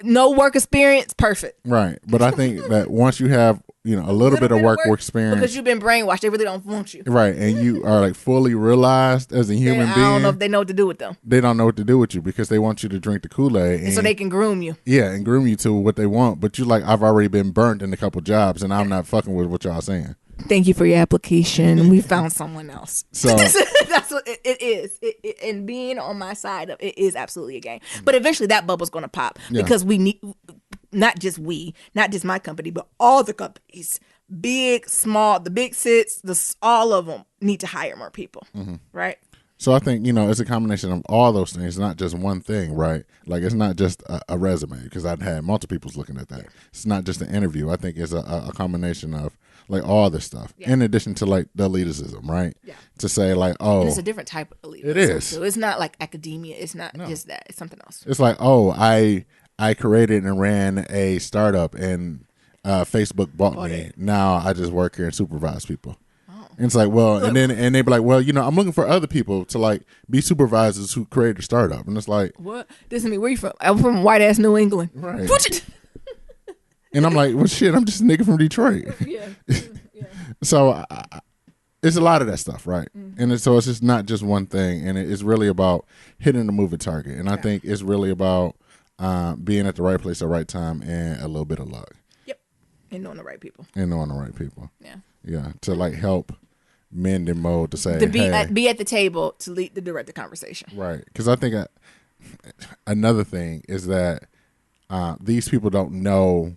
no work experience, perfect. Right. But I think that once you have, a little bit of work experience. Because you've been brainwashed. They really don't want you. Right. And you are like fully realized as a human being. I don't know if they know what to do with them. They don't know what to do with you because they want you to drink the Kool-Aid. And so they can groom you. Yeah, and groom you to what they want. But you like, I've already been burnt in a couple jobs and I'm not fucking with what y'all saying. Thank you for your application. We found someone else. So that's what it is. And being on my side of it is absolutely a game. But eventually that bubble's going to pop because we need, not just my company, but all the companies, big, small, the big six, all of them need to hire more people. Right. So I think, it's a combination of all those things, not just one thing, right? Like, it's not just a resume, because I've had multiple people looking at that. Yeah. It's not just an interview. I think it's a combination of, like, all this stuff, in addition to, like, the elitism, right? Yeah. To say, like, oh. And it's a different type of elitism. It is. So it's not like academia. It's not just that. It's something else. It's like, oh, I created and ran a startup, and Facebook bought me. Now I just work here and supervise people. And it's like, well, and they be like, well, I'm looking for other people to like be supervisors who create a startup. And it's like, what? This is me. Where you from? I'm from white ass New England. Right. And I'm like, well, shit, I'm just a nigga from Detroit. Yeah. So it's a lot of that stuff, right? And so it's just not just one thing. And it's really about hitting the moving target. And I think it's really about being at the right place at the right time and a little bit of luck. Yep. And knowing the right people. Yeah. Yeah. To like help mend and mold to say, be at the table to lead to direct the conversation. Right. Because I think another thing is that these people don't know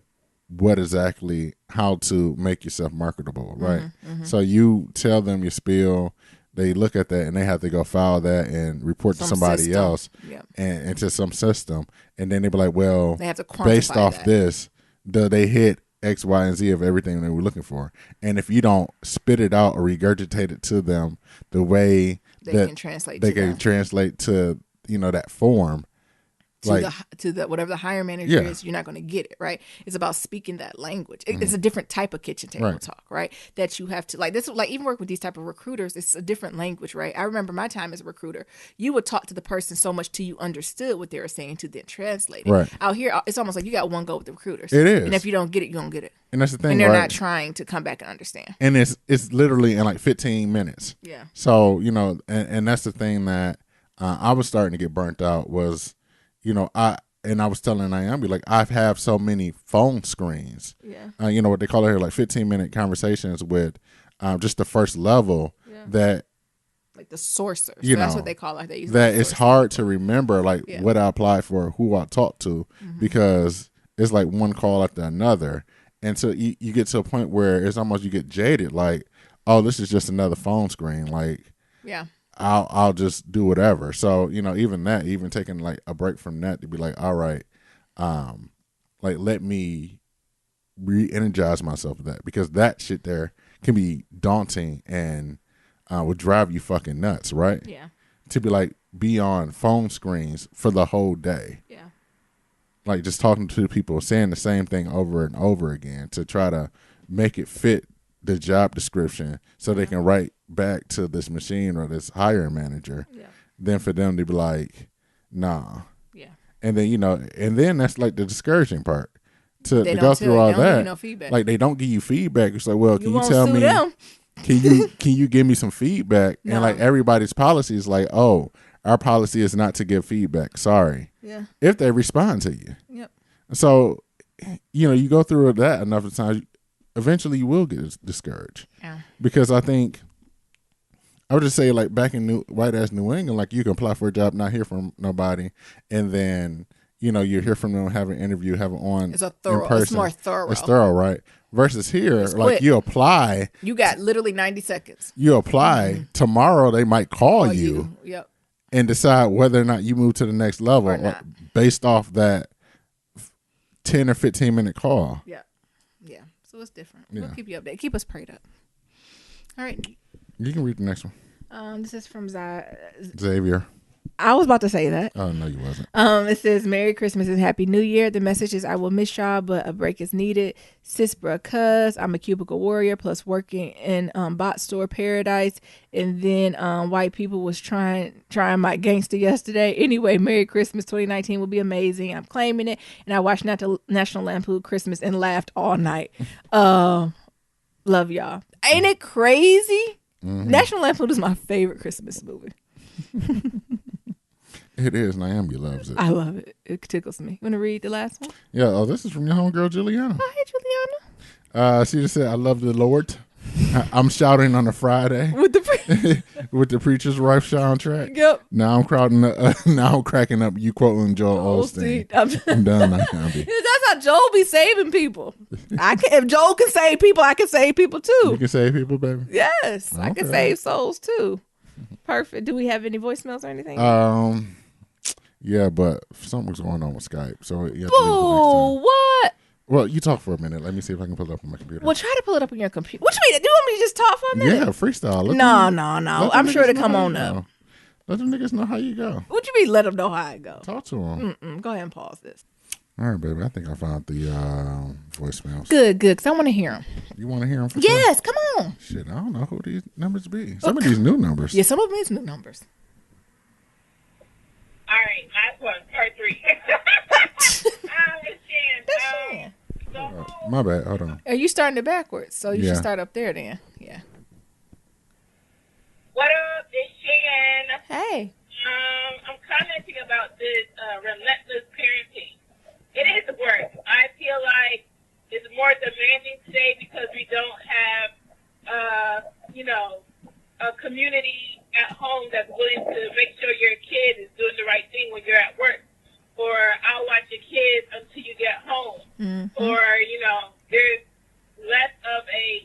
what exactly how to make yourself marketable, right? So you tell them your spiel, they look at that and they have to go file that and report to somebody else and into some system, and then they be like, well, they have to quantify based off that. this, do they hit X, Y, and Z of everything they were looking for? And if you don't spit it out or regurgitate it to them the way they can translate to that form, to the whatever the higher manager Yeah. is, you're not going to get it, right? It's about speaking that language. It's a different type of kitchen table Right. talk, right? That you have to like this, like even work with these type of recruiters. It's a different language, right? I remember my time as a recruiter. You would talk to the person so much till you understood what they were saying to then translate it. Right. Out here, it's almost like you got one go with the recruiters. It is. And if you don't get it, you don't get it. And that's the thing, And they're right? not trying to come back and understand. And it's literally in like 15 minutes. Yeah. So, you know, and that's the thing that I was starting to get burnt out was, you know, I was telling Naomi, like, I have so many phone screens. Yeah. You know what they call it here, like 15-minute conversations with just the first level that, like the sorcerers. You That's know, what they call it. They use that it's hard to remember, like, what I applied for, who I talked to, because it's like one call after another. And so you get to a point where it's almost you get jaded, like, oh, this is just another phone screen. Like, yeah. I'll just do whatever. So, you know, even taking like a break from that to be like, all right, like let me re-energize myself with that, because that shit there can be daunting and would drive you fucking nuts, right? Yeah. To be like be on phone screens for the whole day. Yeah. Like just talking to people, saying the same thing over and over again to try to make it fit the job description so they can write back to this machine or this hiring manager. Yeah. Then for them to be like, nah. Yeah. And then, you know, and then that's like the discouraging part. To They go don't through all they don't give you that. no feedback. Like they don't give you feedback. It's like, well, can you won't tell sue me them. can you give me some feedback? No. And like everybody's policy is like, oh, our policy is not to give feedback. Sorry. Yeah. If they respond to you. Yep. So, you know, you go through that enough of times, eventually you will get discouraged. Yeah. Because I think, I would just say, like, back in white ass New England, like, you can apply for a job, not hear from nobody, and then, you know, you hear from them, have an interview, have it on. It's a thorough. in person. It's more thorough. It's thorough, right? Versus here, It's like, quick. you apply. You got literally 90 seconds. You apply. Tomorrow they might call you Yep. and decide whether or not you move to the next level Or not. based off that 10 or 15-minute call. Yeah. Yeah. So it's different. Yeah. We'll keep you updated. Keep us prayed up. All right. You can read the next one. This is from Xavier. I was about to say that. Oh, no, you wasn't. It says, Merry Christmas and Happy New Year. The message is, I will miss y'all, but a break is needed. Sis, bruh, cuz I'm a cubicle warrior plus working in bot store paradise. And then white people was trying my gangster yesterday. Anyway, Merry Christmas 2019 will be amazing. I'm claiming it. And I watched National Lampoon Christmas and laughed all night. Love y'all. Ain't it crazy? Mm-hmm. National Lampoon is my favorite Christmas movie. It is. Naomi loves it. I love it. It tickles me. Want to read the last one? Yeah. Oh, this is from your homegirl, Juliana. Oh, hey, Juliana. She just said, I love the Lord. I'm shouting on a Friday With the with the Preacher's Wife soundtrack. Yep. Now I'm cracking up. You quoting Joel Osteen. I'm done. Naomi. That's how Joel be saving people. If Joel can save people, I can save people You too. can save people, baby. Yes, I can Okay. save souls too. Perfect. Do we have any voicemails or anything? Yeah, but something's going on with Skype, so you have to leave it for next Oh, time. what? Well, you talk for a minute. Let me see if I can pull it up on my computer. Well, try to pull it up on your computer. What you mean? Do you want me to just talk for a minute? Yeah, freestyle. Let No. them I'm sure niggas to know come how on you up. go. Let them niggas know how you go. What you mean? Let them know how I go. Talk to them. Go ahead and pause this. All right, baby. I think I found the voicemails. Good. Because I want to hear them. You want to hear them? For sure? Yes, come on. Shit, I don't know who these numbers be. Some of these new numbers. Yeah, some of them is new numbers. All right, last one, part 3. That's Shan. Shan. My bad. Hold on. Are you starting it backwards? So you Yeah. should start up there then. Yeah. What up? It's Shan. Hey. I'm commenting about this relentless parenting. It is work. I feel like it's more demanding today because we don't have, a community at home that's willing to make sure your kid is doing the right thing when you're at work. Or I'll watch your kids until you get home. Mm-hmm. Or, there's less of a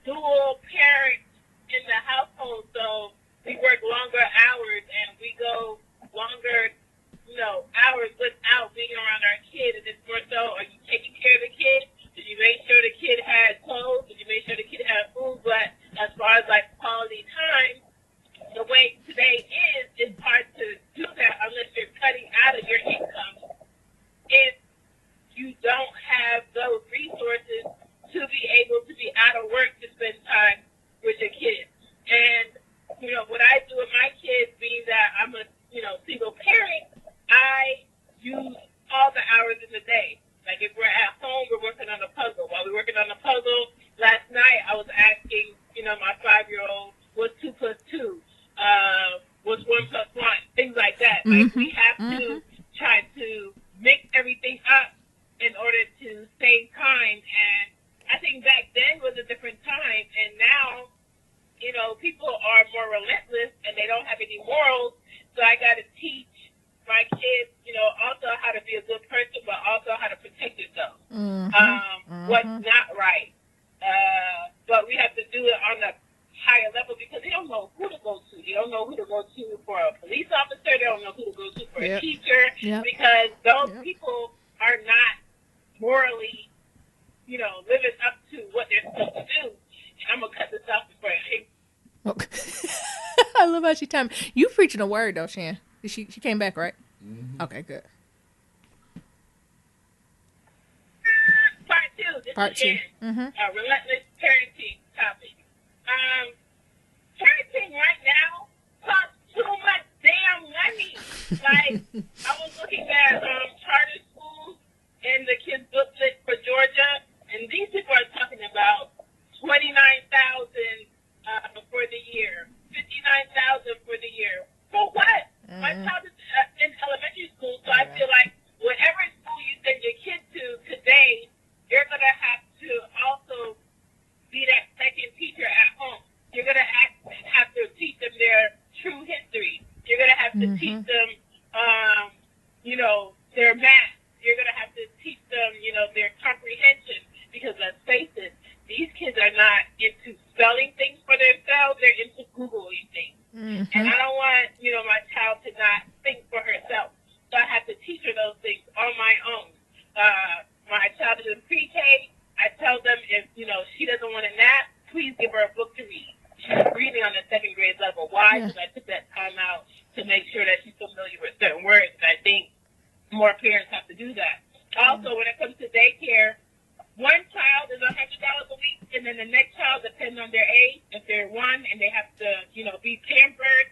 dual parent in the household, so we work longer hours and we go longer, hours without being around our kid. And it's more so, are you taking care of the kid? Did you make sure the kid had clothes? Did you make sure the kid had food? But as far as like quality time, the way today is, it's hard to do that unless you're cutting out of your all the hours in the day. Like if we're at home, we're working on a puzzle. While we're working on the puzzle, last night I was asking, my 5-year-old, what's 2 plus 2? What's 1 plus 1? Things like that. Like we have to try to mix everything up in order to save time. And I think back then was a different time, and now, people are more relentless and they don't have any morals. So I got to teach my kids, also how to be a good person, but also how to protect yourself. What's not right. But we have to do it on a higher level because they don't know who to go to. They don't know who to go to for a police officer. They don't know who to go to for a teacher because those people are not morally, living up to what they're supposed to do. And I'm going to cut this off before I I love how she timed. You preaching a word though, Shan. She came back, right? Okay, good. Part 2. This Part is 2. Relentless Parenting topic. Parenting right now costs too much damn money. Like, I was looking at charter schools in the kids' booklet for Georgia, and these people are talking about $29,000 for the year, $59,000 for the year. For what? My child is in elementary school, so I feel like whatever school you send your kid to today, you're going to have to also be that second teacher at home. You're going to have to teach them their true history. You're going to have to teach them, their math. You're going to have to teach them, their comprehension. Because let's face it, these kids are not into spelling things for themselves. They're into Googling things. And I don't want, my child to not think for herself. So I have to teach her those things on my own. My child is in pre-K. I tell them if, she doesn't want to nap, please give her a book to read. She's reading on the 2nd grade level. Why? Because I took that time out to make sure that she's familiar with certain words. And I think more parents have to do that. Also, when it comes to daycare, one child is $100 a week, and then the next child, depending on their age, if they're 1 and they have to, be pampered,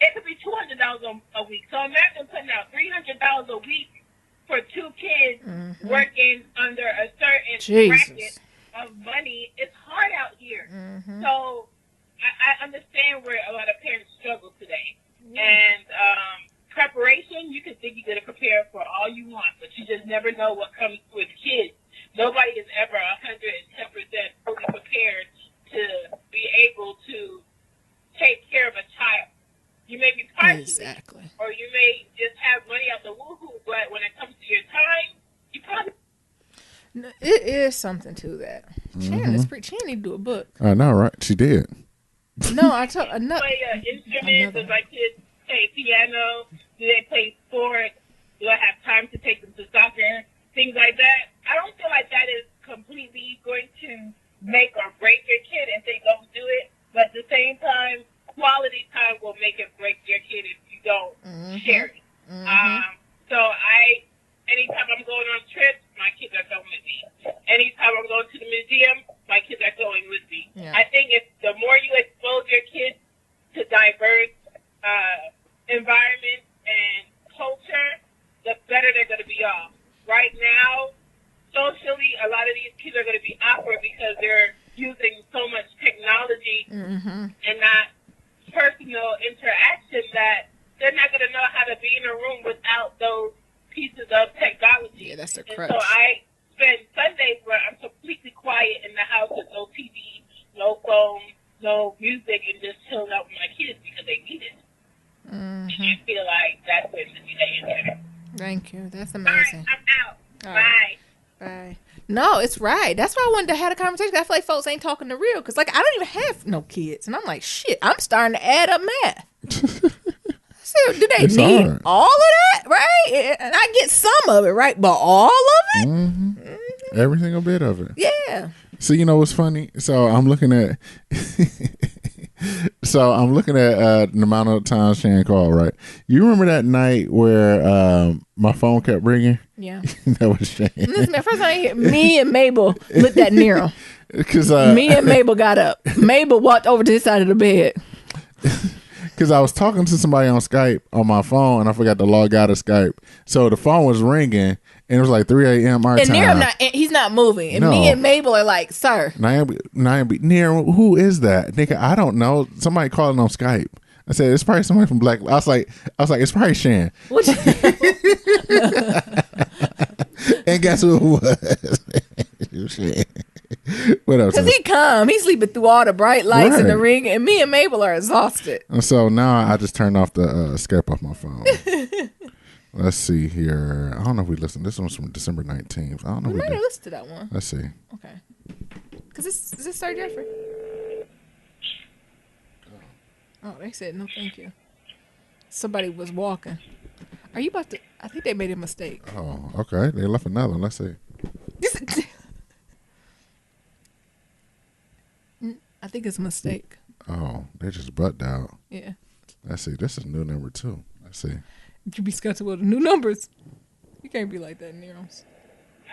it could be $200 a week. So imagine putting out $300 a week for 2 kids working under a certain bracket of money. It's hard out here. So I understand where a lot of parents struggle today. And preparation, you can think you're going to prepare for all you want, but you just never know what comes with kids. Nobody is ever 110% fully prepared to be able to take care of a child. You may be partially, or you may just have money out the woohoo, but when it comes to your time, you probably... It is something to that. Shannon is pretty... Shannon need to do a book. I know, right? She did. No, I told... play instruments. Does my kids play piano? Do they play sports? Do I have time to take them to soccer? Things like that. I don't feel like that is completely going to make or break your kid if they don't do it. But at the same time, quality time will make or break your kid if you don't share it. So anytime I'm going on trips, my kids are going with me. Anytime I'm going to the museum, my kids are going with me. Yeah. I think if the more you expose your kids to diverse environments and culture, the better they're going to be off. Right now, socially, a lot of these kids are going to be awkward because they're using so much technology and not personal interaction that they're not going to know how to be in a room without those pieces of technology. Yeah, that's the And crutch. so I spend Sundays where I'm completely quiet in the house with no TV, no phone, no music, and just chilling out with my kids because they need it. And I feel like that's when the day is. Thank you. That's All amazing. right, I'm out. All Bye. right. Bye. No, it's right. That's why I wanted to have a conversation. I feel like folks ain't talking the real because, like, I don't even have no kids, and I'm like, shit. I'm starting to add up math. So, do they need hard. all of that, right? And I get some of it, right? But all of it, Every single bit of it. yeah. So you know what's funny? So I'm looking at the amount of times Shan called, right? You remember that night where my phone kept ringing? Yeah. That was Shan. Listen, at first I hear me and Mabel looked at Nero. Because Me and Mabel got up. Mabel walked over to this side of the bed. because I was talking to somebody on Skype on my phone, and I forgot to log out of Skype. So the phone was ringing, and it was like 3 a.m. our And time. he's not moving. And No. me and Mabel are like, sir. Naomi, Near, who is that? Nigga, I don't know. Somebody calling on Skype. I said, it's probably somebody from Black. I was like, it's probably Shan. And guess who it was? Shan. What else? Because he calm. He's sleeping through all the bright lights and the Right. ring. And me and Mabel are exhausted. And so now I just turned off the Skype off my phone. Let's see here. I don't know if we listened. This one's from December 19th. I don't know if We we might did. have listened to that one. Let's see. Okay. Because is this Sir Jeffrey? Oh, they said no thank you. Somebody was walking. Are you about to... I think they made a mistake. Oh, okay. They left another one. Let's see. I think it's a mistake. Oh, they just butt dialed. Yeah. Let's see. This is new number 2. Let's see. You be skeptical of the new numbers. You can't be like that, Neroms.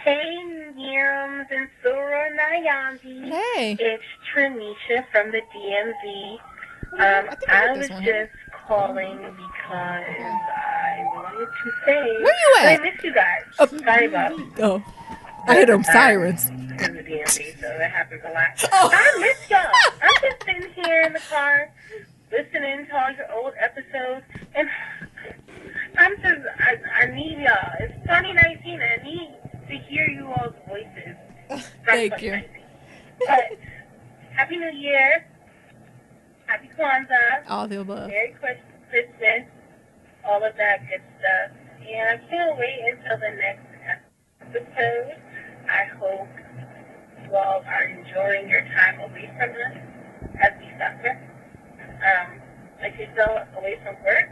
Hey, Nirams and Sura Nayandi. Hey. It's Trinisha from the DMV. I think I I heard was this one. just calling because I wanted to say Where you at? I miss you guys. Sorry about Oh. I hear them sirens. in the DMV, so that happens a lot. I miss y'all. I'm just sitting here in the car listening to all your old episodes, and I need y'all. It's 2019. I need to hear you all's voices. from Thank you. 2019. But Happy New Year. Happy Kwanzaa. All the above. Merry Christmas. All of that good stuff. And I can't wait until the next episode. I hope you all are enjoying your time away from us as we suffer. Like you're still away from work.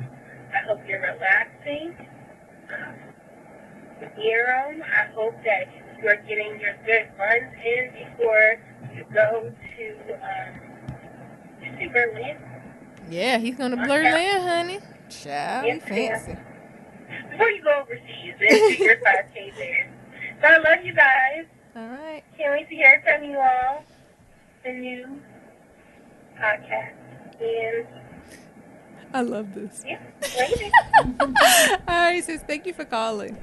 I hope you're relaxing. Nero, I hope that you're getting your good runs in before you go to Berlin. Yeah, he's going to blur land, honey. Child, he Yes, fancy. Before you go overseas and do your 5K there. So I love you guys. All right. Can't wait to hear from you all. The new podcast. And I love this. yeah, later. All right, sis. Thank you for calling.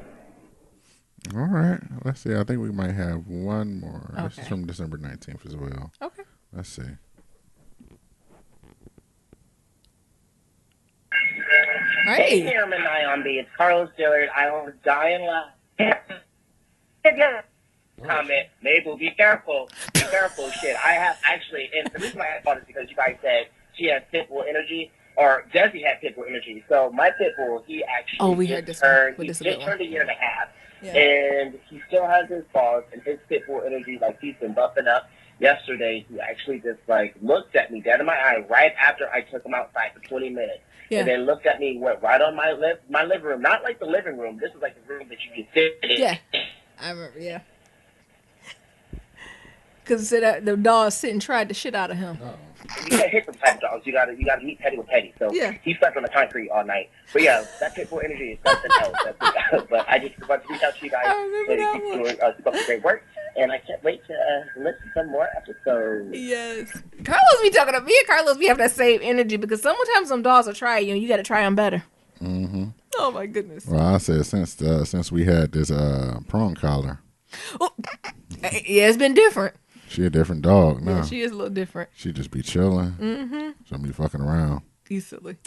All right. Let's see. I think we might have one more. This is Okay. from December 19th as well. Okay. Let's see. Hey, Hey. Chairman Iombi. It's Carlos Dillard. I was dying laughing. Comment, Mabel, be careful. Be careful, shit. I have actually, and the reason why I thought is because you guys said she has pit bull energy, or Desi had pit bull energy. So my pit bull, he actually Oh, we just heard this one, turned, but he this is a just good one. turned a year and a half. Yeah. And he still has his balls and his pit bull energy, like he's been buffing up. Yesterday, he actually just like looked at me dead in my eye right after I took him outside for 20 minutes. Yeah. And then looked at me, went right on my living room. Not like the living room. This is like the room that you can sit in. Yeah. I remember, yeah. Because the dog sit and tried the shit out of him. You can't hit them type of dogs. You gotta meet petty with petty. So Yeah. he slept on the concrete all night. But yeah, that pit bull energy is something else. But I just want to reach out to you guys. I remember that keep one. doing keep up the great work. And I can't wait to listen to some more episodes. Yes. Carlos be talking to me and Carlos be having that same energy because sometimes some dogs will try you and you got to try them better. Mm-hmm. Oh, my goodness. Well, I said since we had this prong collar, Oh, yeah, it's been different. she a different dog now. Yeah, she is a little different. She just be chilling. Mm-hmm. She'll be fucking around. Easily.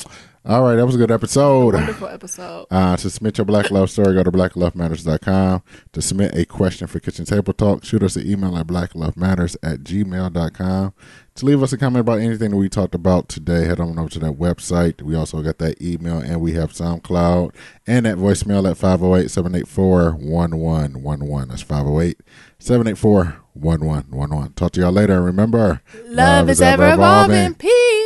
All right, that was a good episode. Wonderful episode. To submit your Black Love story, go to blacklovematters.com. To submit a question for Kitchen Table Talk, shoot us an email at blacklovematters@gmail.com. To leave us a comment about anything that we talked about today, head on over to that website. We also got that email, and we have SoundCloud and that voicemail at 508-784-1111. That's 508-784-1111. Talk to y'all later. Remember, Love is ever evolving. Peace.